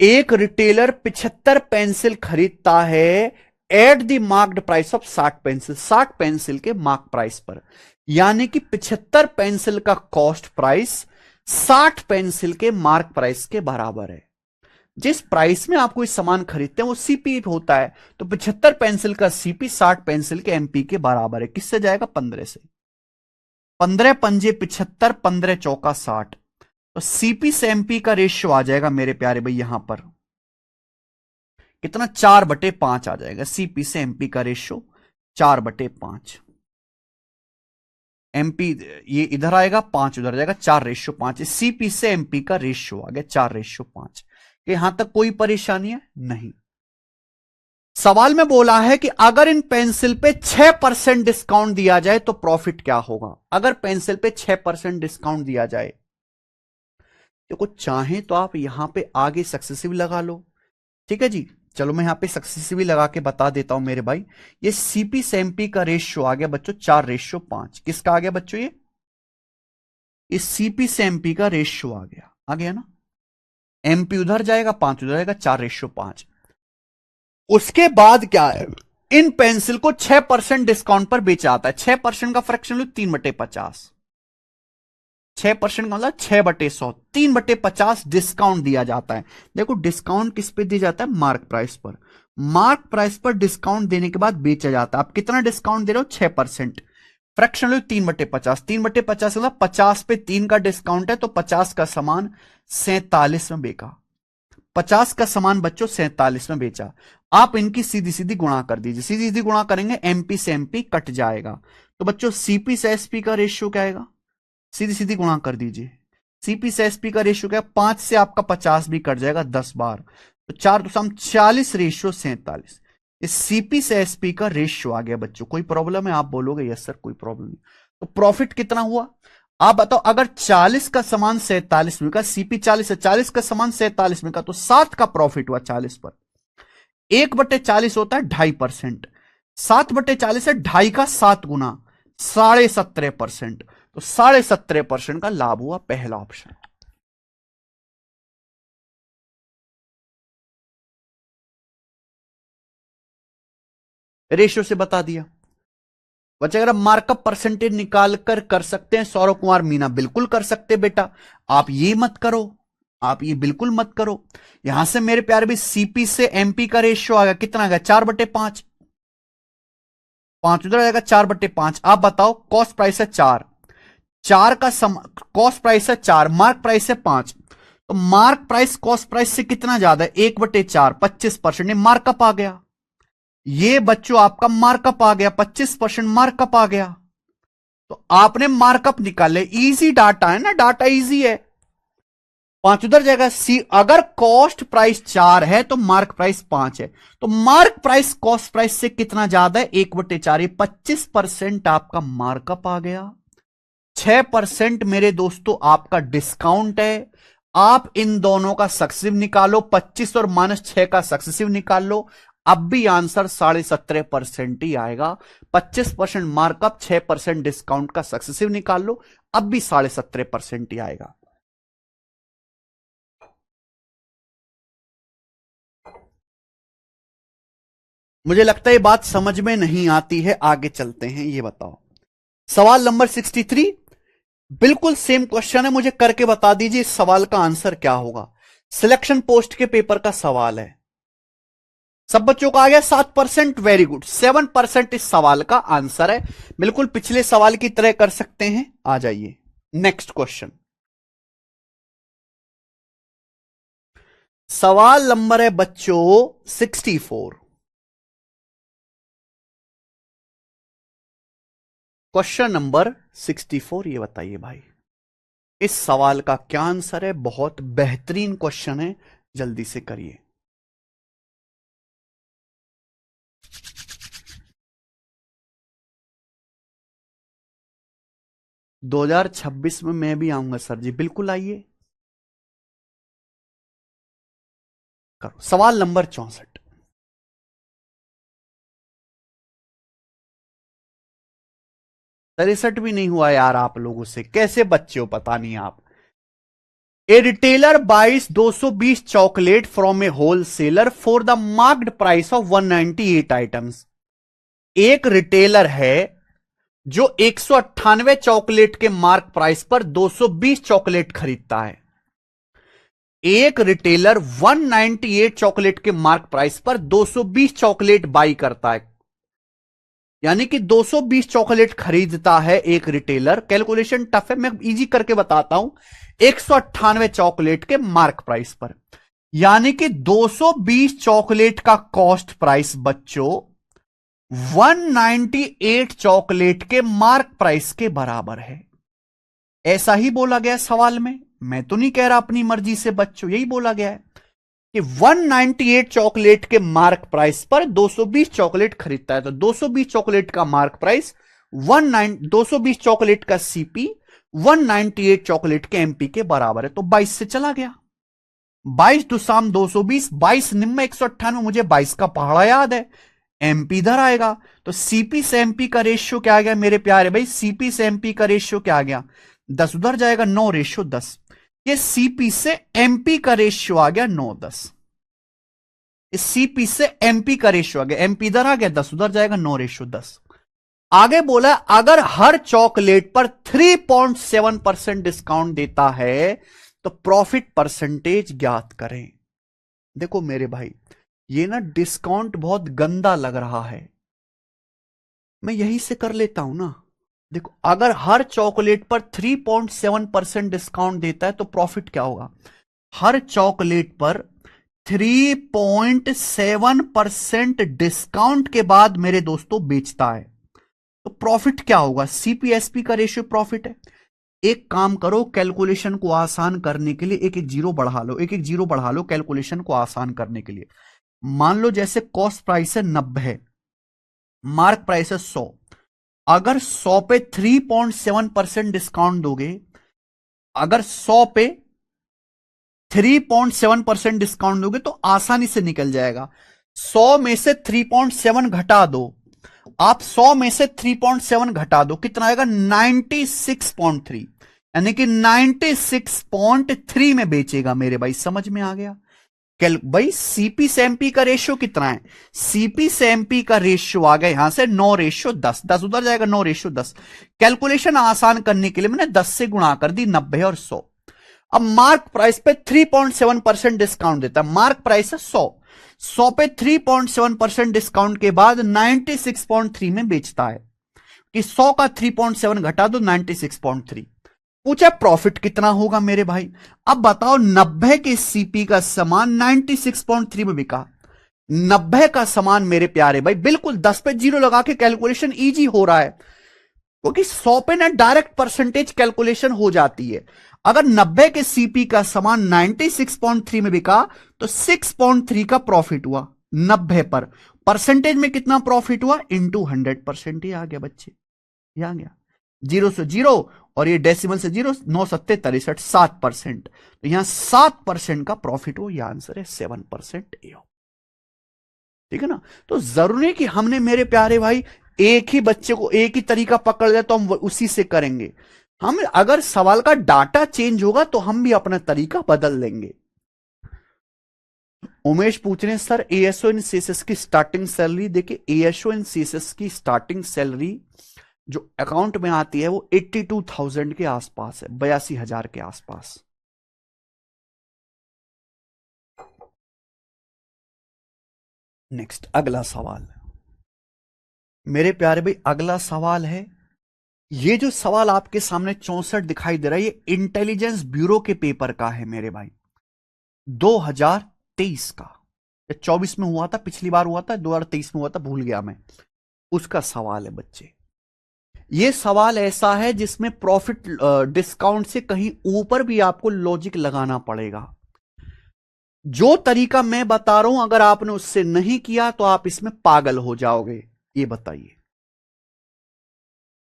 [SPEAKER 1] एक रिटेलर 75 पेंसिल खरीदता है eight the marked price of 60 pencil, 60 pencil के मार्क प्राइस पर, यानी कि 75 पेंसिल का कॉस्ट प्राइस 60 पेंसिल के मार्क प्राइस के बराबर है। जिस प्राइस में आप कोई सामान खरीदते हैं वो सीपी होता है, तो 75 पेंसिल का सीपी 60 पेंसिल के एमपी के बराबर है। किससे जाएगा, 15 से। 15 पंजे 75, 15 चौका 60, तो सीपी से एमपी का रेशियो आ जाएगा मेरे प्यारे भाई, यहां पर कितना 4/5 आ जाएगा। सीपी से एमपी का रेशियो 4/5। एमपी ये इधर आएगा, 5 उधर जाएगा, 4/5। सीपी से एमपी का रेशियो आ गया 4/5। यहां तक कोई परेशानी है नहीं। सवाल में बोला है कि अगर इन पेंसिल पे 6% डिस्काउंट दिया जाए तो प्रॉफिट क्या होगा। अगर पेंसिल पे 6% डिस्काउंट दिया जाए, देखो चाहे तो आप यहां पे आगे सक्सेसिव लगा लो, ठीक है जी। चलो मैं यहां पे सक्सेसिव लगा के बता देता हूं मेरे भाई। ये सीपी से एमपी का रेशियो आ गया बच्चों 4/5। किसका आ गया बच्चों, ये सीपी से एमपी का रेशियो आ गया ना। एमपी उधर जाएगा, 5 उधर जाएगा, 4/5। उसके बाद क्या है, इन पेंसिल को 6% डिस्काउंट पर बेचा जाता है। 6% का फ्रैक्शन लो 3/50, 6% का मतलब 6/100, 3/50 डिस्काउंट दिया जाता है। देखो डिस्काउंट किस पे दिया जाता है, मार्क प्राइस पर। मार्क प्राइस पर डिस्काउंट देने के बाद बेचा जाता है। आप कितना डिस्काउंट दे रहे हो, 6%। फ्रैक्शन लो 3/50, 3/50 मतलब 50 पे 3 का डिस्काउंट है, तो 50 का सामान 47 में बेचा। 50 का सामान बच्चों 47 में बेचा। आप इनकी सीधी सीधी गुणा कर दीजिए, सीधी सीधी गुणा करेंगे एमपी से एमपी कट जाएगा। तो बच्चों सीपी से एसपी का रेशियो क्या आएगा, सीधी सीधी गुणा कर दीजिए। सीपी से एसपी का रेशियो क्या, 5 से आपका 50 भी कट जाएगा 10 बार, तो 4 तो 40/47। इस सीपी से एसपी का रेशियो आ गया बच्चों। कोई प्रॉब्लम है, आप बोलोगे यस सर कोई प्रॉब्लम नहीं। तो प्रॉफिट कितना हुआ आप बताओ। अगर 40 का सामान 47 में का, सीपी 40 है, 40 का सामान 47 में का, तो 7 का प्रॉफिट हुआ 40 पर। 1/40 होता है 2.5%, 7/40 है 2.5 का 7 गुना 17.5%, तो 17.5% का लाभ हुआ, पहला ऑप्शन। रेशियो से बता दिया बच्चे। अगर मार्कअप परसेंटेज निकाल कर सकते हैं सौरभ कुमार मीना, बिल्कुल कर सकते बेटा। आप ये मत करो, आप ये बिल्कुल मत करो। यहां से मेरे प्यारे भी सीपी से एमपी का रेशियो आ गया, कितना आ गया 4/5, 5 उधर आएगा 4/5। आप बताओ कॉस्ट प्राइस है 4, 4 का कॉस्ट प्राइस है 4, मार्क प्राइस है 5, तो मार्क प्राइस कॉस्ट प्राइस से कितना ज्यादा है, 1/4, 25%। मार्कअप आ गया, ये बच्चों आपका मार्कअप आ गया, 25% मार्कअप आ गया। तो आपने मार्कअप निकाले, इजी डाटा है ना, डाटा इजी है। 5 उधर जाएगा, सी अगर कॉस्ट प्राइस 4 है तो मार्क प्राइस 5 है, तो मार्क प्राइस कॉस्ट प्राइस से कितना ज्यादा है, 1/4, 25% आपका मार्कअप आ गया। 6% मेरे दोस्तों आपका डिस्काउंट है। आप इन दोनों का सक्सेसिव निकालो, 25 और -6 का सक्सेसिव निकाल लो, अब भी आंसर 17.5% ही आएगा। 25% मार्कअप, 6% डिस्काउंट का सक्सेसिव निकाल लो, अब भी 17.5% ही आएगा। मुझे लगता है ये बात समझ में नहीं आती है, आगे चलते हैं। ये बताओ सवाल नंबर 63, बिल्कुल सेम क्वेश्चन है, मुझे करके बता दीजिए इस सवाल का आंसर क्या होगा। सिलेक्शन पोस्ट के पेपर का सवाल है। सब बच्चों का आ गया 7%, वेरी गुड। 7% इस सवाल का आंसर है, बिल्कुल पिछले सवाल की तरह कर सकते हैं। आ जाइए नेक्स्ट क्वेश्चन। सवाल नंबर है बच्चों 64। क्वेश्चन नंबर 64, ये बताइए भाई इस सवाल का क्या आंसर है। बहुत बेहतरीन क्वेश्चन है, जल्दी से करिए। दो 2026 में मैं भी आऊंगा सर जी, बिल्कुल आइए। करो सवाल नंबर 64। 63 भी नहीं हुआ यार, आप लोगों से कैसे बच्चे हो पता नहीं आप। ए रिटेलर बाइस 220 chocolate from a wholesaler for the marked price of 198 items. एक रिटेलर है जो 198 चॉकलेट के मार्क प्राइस पर 220 चॉकलेट खरीदता है। एक रिटेलर 198 चॉकलेट के मार्क प्राइस पर 220 चॉकलेट बाई करता है, यानी कि 220 चॉकलेट खरीदता है एक रिटेलर। कैलकुलेशन टफ है, मैं इजी करके बताता हूं। 198 चॉकलेट के मार्क प्राइस पर, यानी कि 220 चॉकलेट का कॉस्ट प्राइस बच्चों 198 चॉकलेट के मार्क प्राइस के बराबर है। ऐसा ही बोला गया सवाल में, मैं तो नहीं कह रहा अपनी मर्जी से बच्चों, यही बोला गया है कि 198 चॉकलेट के मार्क प्राइस पर 220 चॉकलेट खरीदता है। तो 220 चॉकलेट का मार्क प्राइस 220 चॉकलेट का सीपी 198 चॉकलेट के एमपी के बराबर है। तो 22 से चला गया। 22 दुसाम 220, 22 निम्न 198, मुझे 22 का पहाड़ा याद है। एमपी इधर आएगा, तो सीपी से एमपी का रेशियो क्या आ गया मेरे प्यारे भाई? सीपी से एमपी का रेशियो क्या आ गया? 10 उधर जाएगा, 9:10। ये सीपी से एमपी का रेशियो आ गया 9:10। इस सीपी से एमपी का रेशियो आ गया, एमपी इधर आ गया, 10 उधर जाएगा, 9:10। आगे बोला अगर हर चॉकलेट पर 3.7% डिस्काउंट देता है तो प्रॉफिट परसेंटेज ज्ञात करें। देखो मेरे भाई, ये ना डिस्काउंट बहुत गंदा लग रहा है, मैं यही से कर लेता हूं ना। देखो अगर हर चॉकलेट पर 3.7% डिस्काउंट देता है तो प्रॉफिट क्या होगा? हर चॉकलेट पर 3.7% डिस्काउंट के बाद मेरे दोस्तों बेचता है, तो प्रॉफिट क्या होगा? सीपीएसपी का रेशियो प्रॉफिट है। एक काम करो, कैलकुलेशन को आसान करने के लिए एक एक जीरो बढ़ा लो, एक एक जीरो बढ़ा लो कैलकुलेशन को आसान करने के लिए। मान लो जैसे कॉस्ट प्राइस है 90, मार्क प्राइस है 100। अगर 100 पे 3.7% डिस्काउंट दोगे, अगर 100 पे 3.7% डिस्काउंट दोगे तो आसानी से निकल जाएगा। 100 में से 3.7 घटा दो, आप 100 में से 3.7 घटा दो, कितना आएगा? 96.3, यानी कि 96.3 में बेचेगा मेरे भाई। समझ में आ गया? भाई सीपी से एमपी का रेशियो कितना है? सीपी से एमपी का रेशियो आ गया यहां से 9:10, 10 उधर जाएगा, 9:10। कैलकुलेशन आसान करने के लिए मैंने 10 से गुणा कर दी, 90 और 100। अब मार्क प्राइस पे 3.7% डिस्काउंट देता है, मार्क प्राइस है 100 पे 3.7% डिस्काउंट के बाद 96.3 में बेचता है, कि 100 का 3.7 घटा दो, 96.3। पूछा प्रॉफिट कितना होगा मेरे भाई? अब बताओ 90 के सीपी का सामान 96.3 में बिका। 90 का सामान मेरे प्यारे भाई, बिल्कुल 10 पे जीरो लगा के कैलकुलेशन इजी हो रहा है, क्योंकि 100 पे ना डायरेक्ट परसेंटेज कैलकुलेशन हो जाती है। अगर 90 के सीपी का सामान 96.3 में बिका तो 6.3 का प्रॉफिट हुआ। 90 पर परसेंटेज में कितना प्रॉफिट हुआ? इंटू 100%। ही आ गया बच्चे, ये आ गया। जीरो से जीरो और ये डेसिमल से जीरो, 9 सत्ते 63, 7%। तो यहां 7% का प्रॉफिट हो, यह आंसर है 7%। ठीक है ना। तो जरूरी नहीं कि हमने मेरे प्यारे भाई एक ही बच्चे को एक ही तरीका पकड़ लिया तो हम उसी से करेंगे। हम अगर सवाल का डाटा चेंज होगा तो हम भी अपना तरीका बदल देंगे। उमेश पूछ रहे हैं सर एएसओ इन सीएसएस की स्टार्टिंग सैलरी। देखिए एएसओ इन सीएसएस की स्टार्टिंग सैलरी जो अकाउंट में आती है वो 82,000 के आसपास है, 82,000 के आसपास। नेक्स्ट अगला सवाल मेरे प्यारे भाई, अगला सवाल है, ये जो सवाल आपके सामने 64 दिखाई दे रहा है ये इंटेलिजेंस ब्यूरो के पेपर का है मेरे भाई, 2023 का। 24 में हुआ था, पिछली बार हुआ था, 2023 में हुआ था, भूल गया मैं। उसका सवाल है बच्चे। ये सवाल ऐसा है जिसमें प्रॉफिट डिस्काउंट से कहीं ऊपर भी आपको लॉजिक लगाना पड़ेगा। जो तरीका मैं बता रहा हूं अगर आपने उससे नहीं किया तो आप इसमें पागल हो जाओगे। ये बताइए,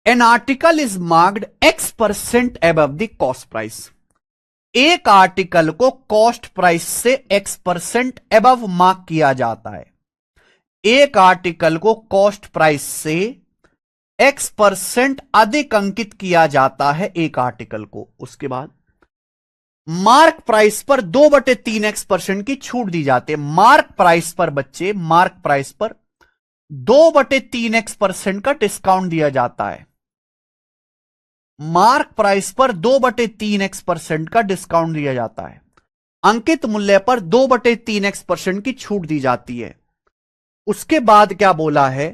[SPEAKER 1] an article is marked X% above the cost price. एक आर्टिकल को कॉस्ट प्राइस से X% अबव मार्क किया जाता है। एक आर्टिकल को कॉस्ट प्राइस से X% अधिक अंकित किया जाता है एक आर्टिकल को। उसके बाद मार्क प्राइस पर 2/3x% की छूट दी जाती है। मार्क प्राइस पर बच्चे, मार्क प्राइस पर 2/3x% का डिस्काउंट दिया जाता है। मार्क प्राइस पर 2/3x% का डिस्काउंट दिया जाता है। अंकित मूल्य पर 2/3x% की छूट दी जाती है। उसके बाद क्या बोला है,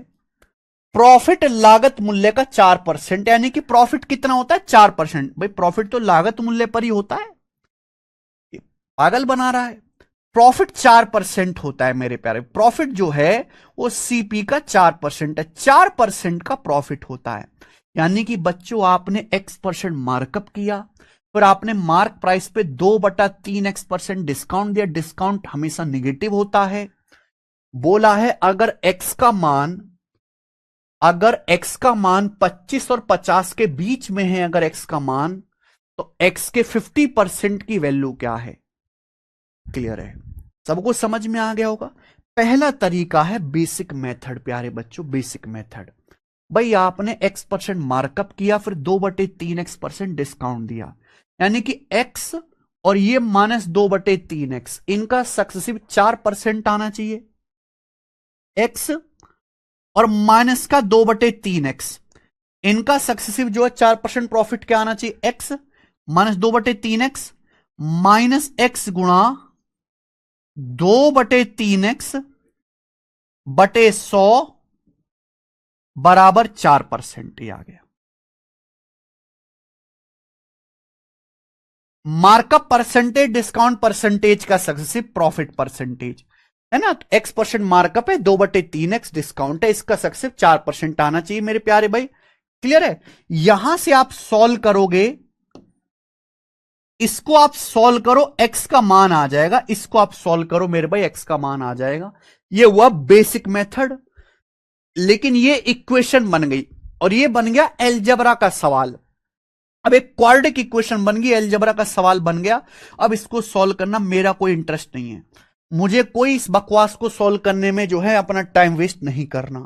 [SPEAKER 1] प्रॉफिट लागत मूल्य का 4%, यानी कि प्रॉफिट कितना होता है 4%। भाई प्रॉफिट तो लागत मूल्य पर ही होता है, पागल बना रहा है। प्रॉफिट 4% होता है मेरे प्यारे। प्रॉफिट जो है वो सीपी का 4% है, 4% का प्रॉफिट होता है। यानी कि बच्चों आपने X% मार्कअप किया, फिर आपने मार्क प्राइस पे 2/3x% डिस्काउंट दिया। डिस्काउंट हमेशा निगेटिव होता है। बोला है अगर x का मान 25 और 50 के बीच में है, अगर x का मान, तो x के 50% की वैल्यू क्या है। क्लियर है, सबको समझ में आ गया होगा। पहला तरीका है बेसिक मेथड प्यारे बच्चों, बेसिक मेथड। भाई आपने X% मार्कअप किया, फिर 2/3x% डिस्काउंट दिया, यानी कि x और ये -2/3x, इनका सक्सेसिव 4% आना चाहिए। x और माइनस का 2/3x, इनका सक्सेसिव जो है 4% प्रॉफिट क्या आना चाहिए, x -2/3x माइनस x गुणा 2/3x बटे 100 बराबर 4%। ही आ गया। मार्कअप परसेंटेज डिस्काउंट परसेंटेज का सक्सेसिव प्रॉफिट परसेंटेज है ना। तो X% मार्कअप है, 2/3x डिस्काउंट है, इसका सक्सेसिव 4% आना चाहिए मेरे प्यारे भाई। क्लियर है। यहां से आप सॉल्व करोगे, इसको आप सॉल्व करो, x का मान आ जाएगा। इसको आप सॉल्व करो मेरे भाई, x का मान आ जाएगा। ये हुआ बेसिक मेथड। लेकिन ये इक्वेशन बन गई और ये बन गया एलजेब्रा का सवाल। अब एक क्वाड्रेटिक इक्वेशन बन गई, एलजेब्रा का सवाल बन गया। अब इसको सॉल्व करना मेरा कोई इंटरेस्ट नहीं है। मुझे कोई इस बकवास को सॉल्व करने में जो है अपना टाइम वेस्ट नहीं करना।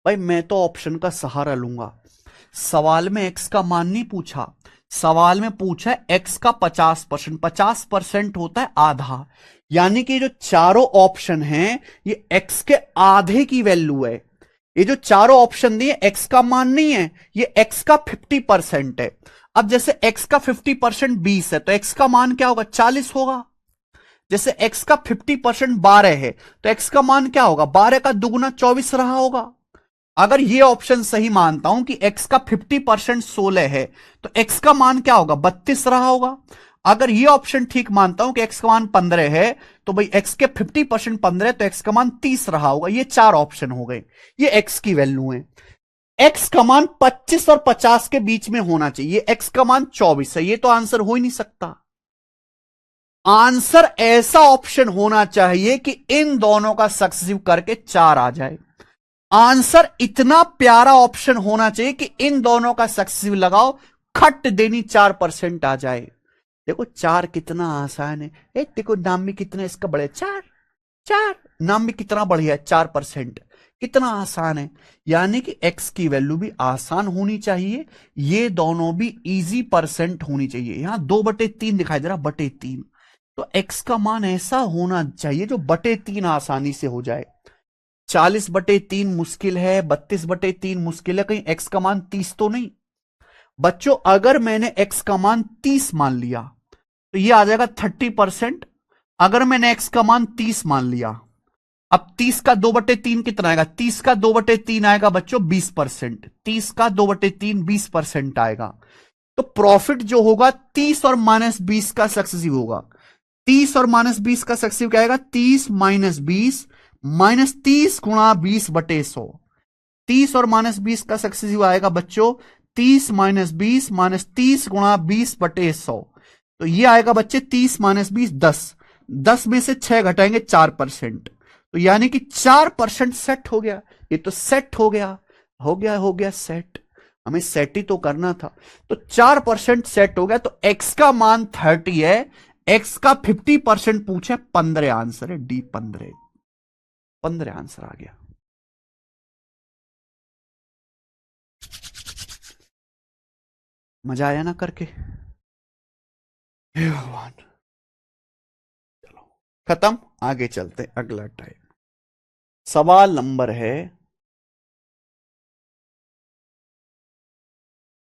[SPEAKER 1] भाई मैं तो ऑप्शन का सहारा लूंगा। सवाल में x का मान नहीं पूछा, सवाल में पूछा है x का 50%। 50% होता है आधा, यानी कि जो चारों ऑप्शन हैं ये x के आधे की वैल्यू है। ये जो चारों ऑप्शन दिए x का मान नहीं है, ये x का 50% है। अब जैसे x का 50% 20 है तो x का मान क्या होगा, 40 होगा। जैसे x का 50% 12 है तो x का मान क्या होगा, 12 का दुगुना 24 रहा होगा। अगर ये ऑप्शन सही मानता हूं कि x का 50% 16 है तो x का मान क्या होगा, 32 रहा होगा। अगर ये ऑप्शन ठीक मानता हूं कि x का मान 15 है तो भाई x के 50% 15 है तो x का मान 30 रहा होगा। ये चार ऑप्शन हो गए, ये x की वैल्यू है। x का मान 25 और 50 के बीच में होना चाहिए, x का मान 24 है। ये तो आंसर हो ही नहीं सकता। आंसर ऐसा ऑप्शन होना चाहिए कि इन दोनों का सक्सेसिव करके 4 आ जाए। आंसर इतना प्यारा ऑप्शन होना चाहिए कि इन दोनों का सक्सेसिव लगाओ, खट देनी 4% आ जाए। देखो 4 कितना आसान है। देखो नाम में कितना इसका बड़े 4। 4। नाम भी कितना बढ़िया है, 4%। कितना आसान है। यानी कि x की वैल्यू भी आसान होनी चाहिए, ये दोनों भी इजी परसेंट होनी चाहिए। यहां 2/3 दिखाई दे रहा, बटे 3, तो x का मान ऐसा होना चाहिए जो बटे 3 आसानी से हो जाए। 40/3 मुश्किल है, 32/3 मुश्किल है, कहीं x का मान 30 तो नहीं। बच्चों अगर मैंने x का मान 30 मान लिया तो ये आ जाएगा 30%। अगर मैंने x का मान 30 मान लिया, अब 30 का 2/3 कितना आएगा, 30 का 2/3 आएगा बच्चों 20%। 30 का 2/3 20% आएगा। तो प्रॉफिट जो होगा 30 और -20 का सक्सेसिव होगा। 30 और -20 का सक्सेसिव क्या आएगा, 30 -20 -30 गुणा 20/100। 30 और -20 का सक्सेसिव आएगा बच्चों 30 -20 -30 गुणा 20/100। तो ये आएगा बच्चे 30 -20 10। 10 में से 6 घटाएंगे 4%। तो यानी कि 4% सेट हो गया। ये तो सेट हो गया, हो गया सेट। हमें सेट ही तो करना था। तो 4% सेट हो गया। तो x का मान 30 है, x का 50% पूछे 15 आंसर है, डी 15। 15 आंसर आ गया। मजा आया ना करके। हे भगवान। चलो खत्म, आगे चलते अगला टाइप। सवाल नंबर है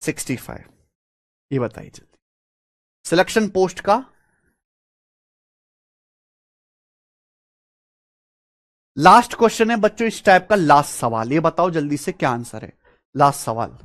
[SPEAKER 1] 65। ये बताइए जल्दी। सिलेक्शन पोस्ट का लास्ट क्वेश्चन है बच्चों, इस टाइप का लास्ट सवाल। ये बताओ जल्दी से क्या आंसर है, लास्ट सवाल।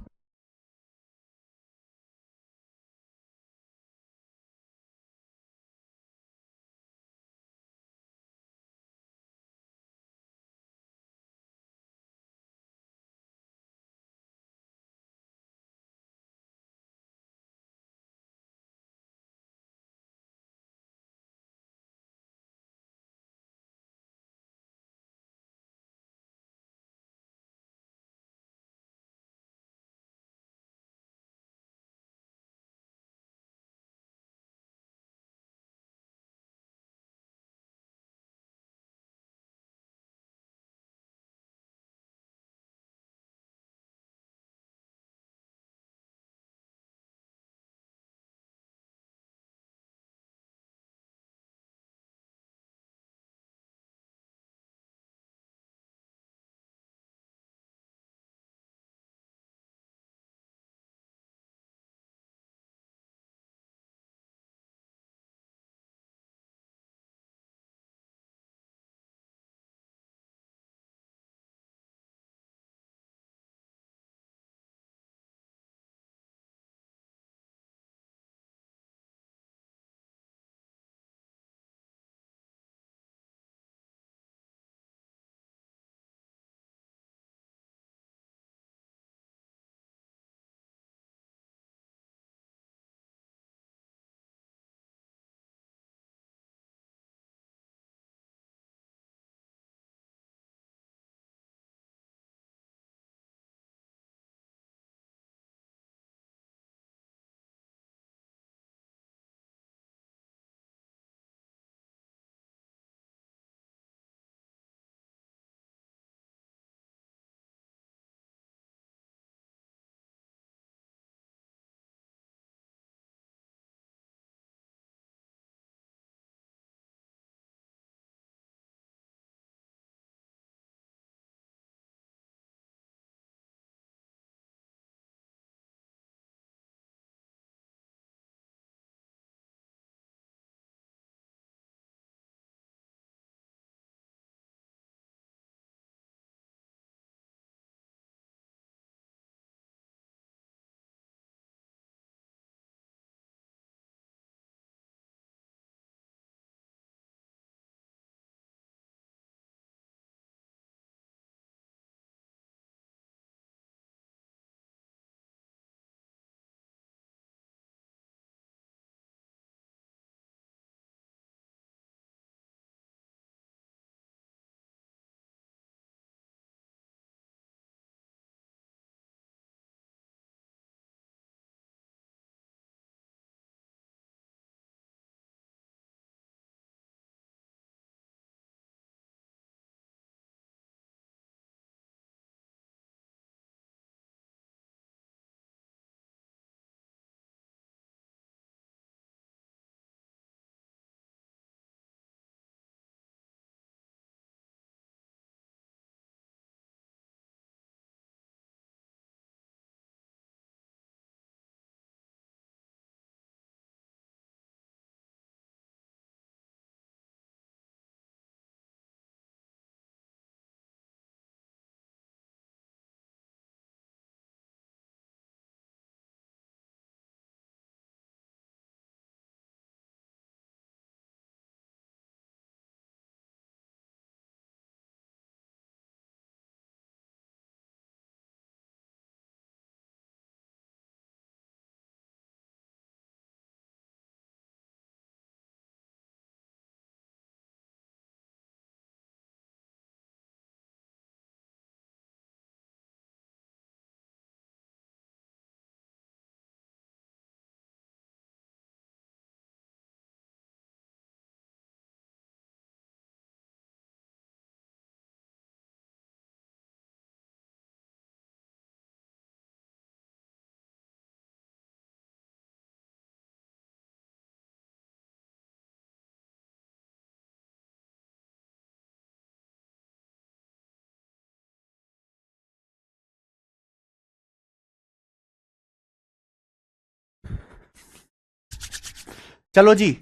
[SPEAKER 1] चलो जी,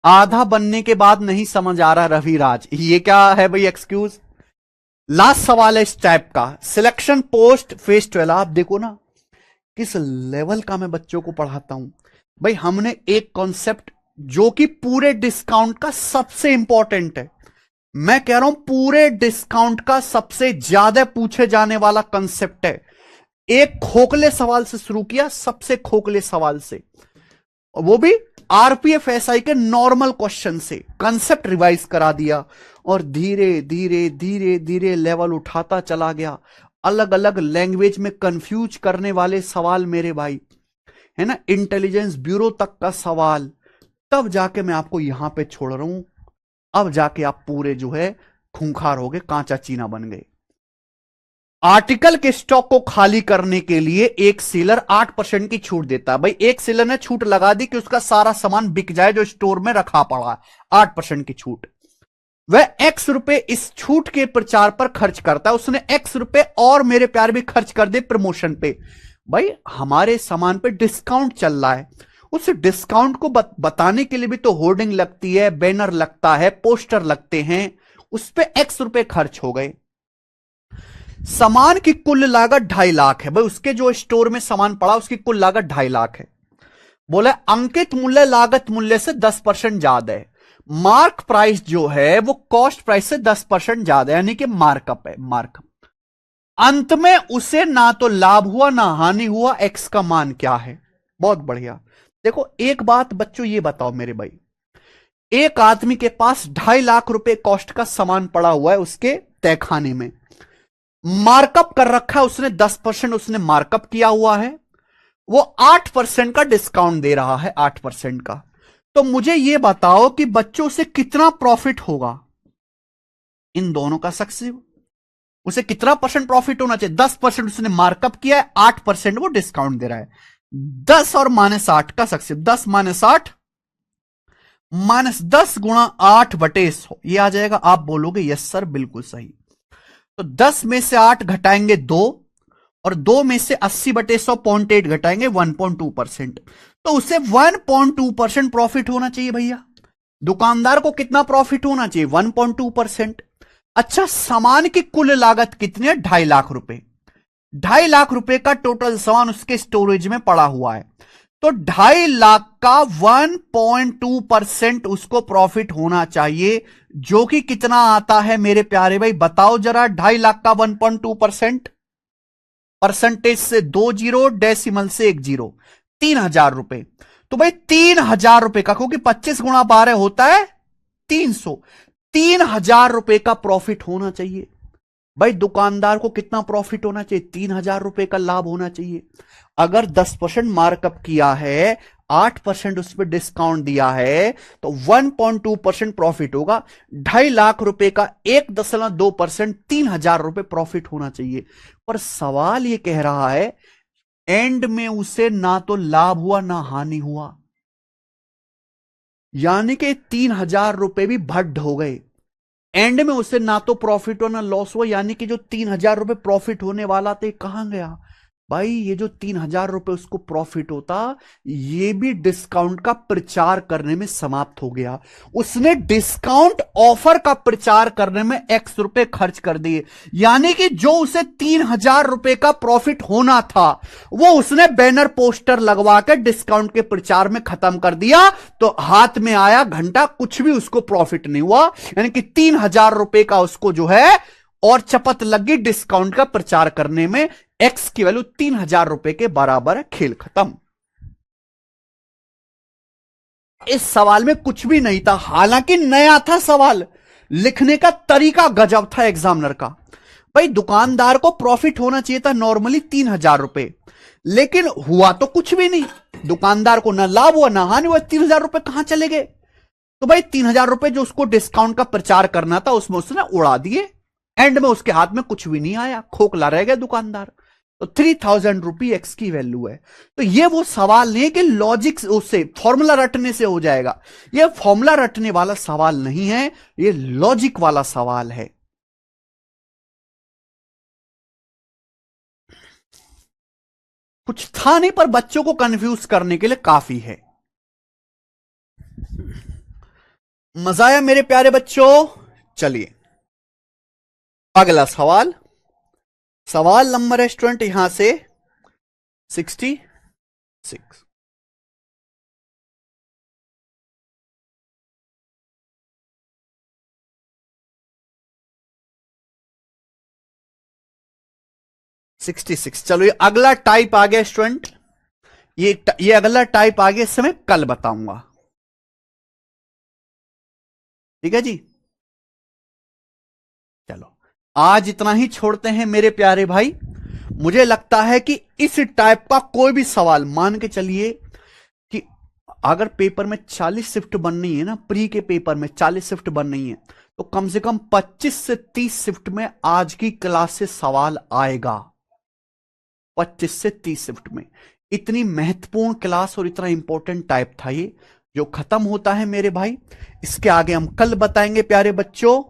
[SPEAKER 1] आधा बनने के बाद नहीं समझ आ रहा रविराज, ये क्या है भाई एक्सक्यूज। लास्ट सवाल है इस टाइप का, सिलेक्शन पोस्ट फेज 12। आप देखो ना किस लेवल का मैं बच्चों को पढ़ाता हूं भाई। हमने एक कॉन्सेप्ट जो कि पूरे डिस्काउंट का सबसे इंपॉर्टेंट है, मैं कह रहा हूं पूरे डिस्काउंट का सबसे ज्यादा पूछे जाने वाला कंसेप्ट है। एक खोखले सवाल से शुरू किया, सबसे खोखले सवाल से, और वो भी आरपीएफ एसआई के नॉर्मल क्वेश्चन से कंसेप्ट रिवाइज करा दिया, और धीरे धीरे धीरे धीरे लेवल उठाता चला गया। अलग अलग लैंग्वेज में कंफ्यूज करने वाले सवाल मेरे भाई, है ना, इंटेलिजेंस ब्यूरो तक का सवाल, तब जाके मैं आपको यहां पे छोड़ रहा हूं। अब जाके आप पूरे जो है खूंखार हो गए, कांचा चीना बन गए। आर्टिकल के स्टॉक को खाली करने के लिए एक सेलर 8% की छूट देता है। भाई एक सेलर ने छूट लगा दी कि उसका सारा सामान बिक जाए जो स्टोर में रखा पड़ा है, 8% की छूट। वह एक्स रुपए इस छूट के प्रचार पर खर्च करता है, उसने एक्स रुपए और मेरे प्यार भी खर्च कर दे प्रमोशन पे। भाई हमारे सामान पे डिस्काउंट चल रहा है, उस डिस्काउंट को बताने के लिए भी तो होर्डिंग लगती है, बैनर लगता है, पोस्टर लगते हैं, उस पे एक्स रुपए खर्च हो गए। सामान की कुल लागत 2.5 लाख है। भाई उसके जो स्टोर में सामान पड़ा उसकी कुल लागत 2.5 लाख है। बोला अंकित मूल्य लागत मूल्य से 10% ज्यादा है। मार्क प्राइस जो है वो कॉस्ट प्राइस से 10% ज्यादा है, यानी कि मार्कअप है, मार्कअप। अंत में उसे ना तो लाभ हुआ ना हानि हुआ, एक्स का मान क्या है। बहुत बढ़िया। देखो एक बात बच्चों ये बताओ मेरे भाई, एक आदमी के पास 2.5 लाख रुपए कॉस्ट का सामान पड़ा हुआ है उसके तहखाने में, मार्कअप कर रखा है उसने, 10% उसने मार्कअप किया हुआ है, वो 8% का डिस्काउंट दे रहा है, 8% का। तो मुझे यह बताओ कि बच्चों से कितना प्रॉफिट होगा इन दोनों का सक्सेस, उसे कितना परसेंट प्रॉफिट होना चाहिए। 10% उसने मार्कअप किया है, 8% वो डिस्काउंट दे रहा है। 10 और -8 का सक्सेस, 10 -8 -10 गुणा 8/100 ये आ जाएगा। आप बोलोगे यस सर बिल्कुल सही। तो 10 में से 8 घटाएंगे 2, और 2 में से 80/100 0.8 घटाएंगे 1.2%। तो उसे 1.2% प्रॉफिट होना चाहिए भैया। दुकानदार को कितना प्रॉफिट होना चाहिए, 1.2%। अच्छा सामान की कुल लागत कितनी है, 2.5 लाख रुपए। 2.5 लाख रुपए का टोटल सामान उसके स्टोरेज में पड़ा हुआ है, तो 2.5 लाख का 1.2% उसको प्रॉफिट होना चाहिए, जो कि कितना आता है मेरे प्यारे भाई बताओ जरा। 2.5 लाख का 1.2%, परसेंटेज से 2 जीरो, डेसिमल से 1 जीरो, 3,000 रुपए। तो भाई 3,000 रुपए का, क्योंकि 25 गुणा 12 होता है 300, 3,000 रुपए का प्रॉफिट होना चाहिए। भाई दुकानदार को कितना प्रॉफिट होना चाहिए, 3,000 रुपए का लाभ होना चाहिए। अगर 10% मार्कअप किया है, 8% उस पर डिस्काउंट दिया है, तो 1.2% प्रॉफिट होगा। 2.5 लाख रुपए का 1.2%, 3,000 रुपए प्रॉफिट होना चाहिए। पर सवाल यह कह रहा है एंड में उसे ना तो लाभ हुआ ना हानि हुआ, यानी कि 3,000 रुपए भी भड्ड हो गए। एंड में उसे ना तो प्रॉफिट हो ना लॉस हुआ, यानी कि जो 3,000 रुपए प्रॉफिट होने वाला था कहां गया भाई। ये जो 3,000 रुपए उसको प्रॉफिट होता, ये भी डिस्काउंट का प्रचार करने में समाप्त हो गया। उसने डिस्काउंट ऑफर का प्रचार करने में एक्स रुपए खर्च कर दिए, यानी कि जो उसे 3,000 रुपए का प्रॉफिट होना था वो उसने बैनर पोस्टर लगवा कर डिस्काउंट के प्रचार में खत्म कर दिया। तो हाथ में आया घंटा, कुछ भी उसको प्रॉफिट नहीं हुआ, यानी कि 3,000 रुपए का उसको जो है और चपत लगी डिस्काउंट का प्रचार करने में। एक्स की वैल्यू 3,000 रुपए के बराबर है, खेल खत्म। इस सवाल में कुछ भी नहीं था, हालांकि नया था सवाल, लिखने का तरीका गजब था एग्जामिनर का। भाई दुकानदार को प्रॉफिट होना चाहिए था नॉर्मली 3,000 रुपए, लेकिन हुआ तो कुछ भी नहीं। दुकानदार को ना लाभ हुआ ना हानि हुआ, 3,000 रुपए कहां चले गए। तो भाई 3,000 रुपए जो उसको डिस्काउंट का प्रचार करना था उसमें उसने उड़ा दिए। एंड में उसके हाथ में कुछ भी नहीं आया, खोखला रह गया दुकानदार। तो 3,000 रुपी एक्स की वैल्यू है। तो ये वो सवाल नहीं है कि लॉजिक उससे फॉर्मूला रटने से हो जाएगा, ये फॉर्मूला रटने वाला सवाल नहीं है, ये लॉजिक वाला सवाल है। कुछ था नहीं, पर बच्चों को कंफ्यूज करने के लिए काफी है। मजा आया मेरे प्यारे बच्चों? चलिए अगला सवाल। सवाल नंबर है स्टूडेंट यहां से 66। चलो ये अगला टाइप आ गया स्टूडेंट, ये अगला टाइप आ गया, इसे मैं कल बताऊंगा। ठीक है जी। चलो आज इतना ही छोड़ते हैं मेरे प्यारे भाई। मुझे लगता है कि इस टाइप का कोई भी सवाल, मान के चलिए कि अगर पेपर में 40 शिफ्ट बननी है ना, प्री के पेपर में 40 शिफ्ट बननी है, तो कम से कम 25 से 30 शिफ्ट में आज की क्लास से सवाल आएगा। 25 से 30 शिफ्ट में। इतनी महत्वपूर्ण क्लास और इतना इंपॉर्टेंट टाइप था ये, जो खत्म होता है मेरे भाई। इसके आगे हम कल बताएंगे प्यारे बच्चों।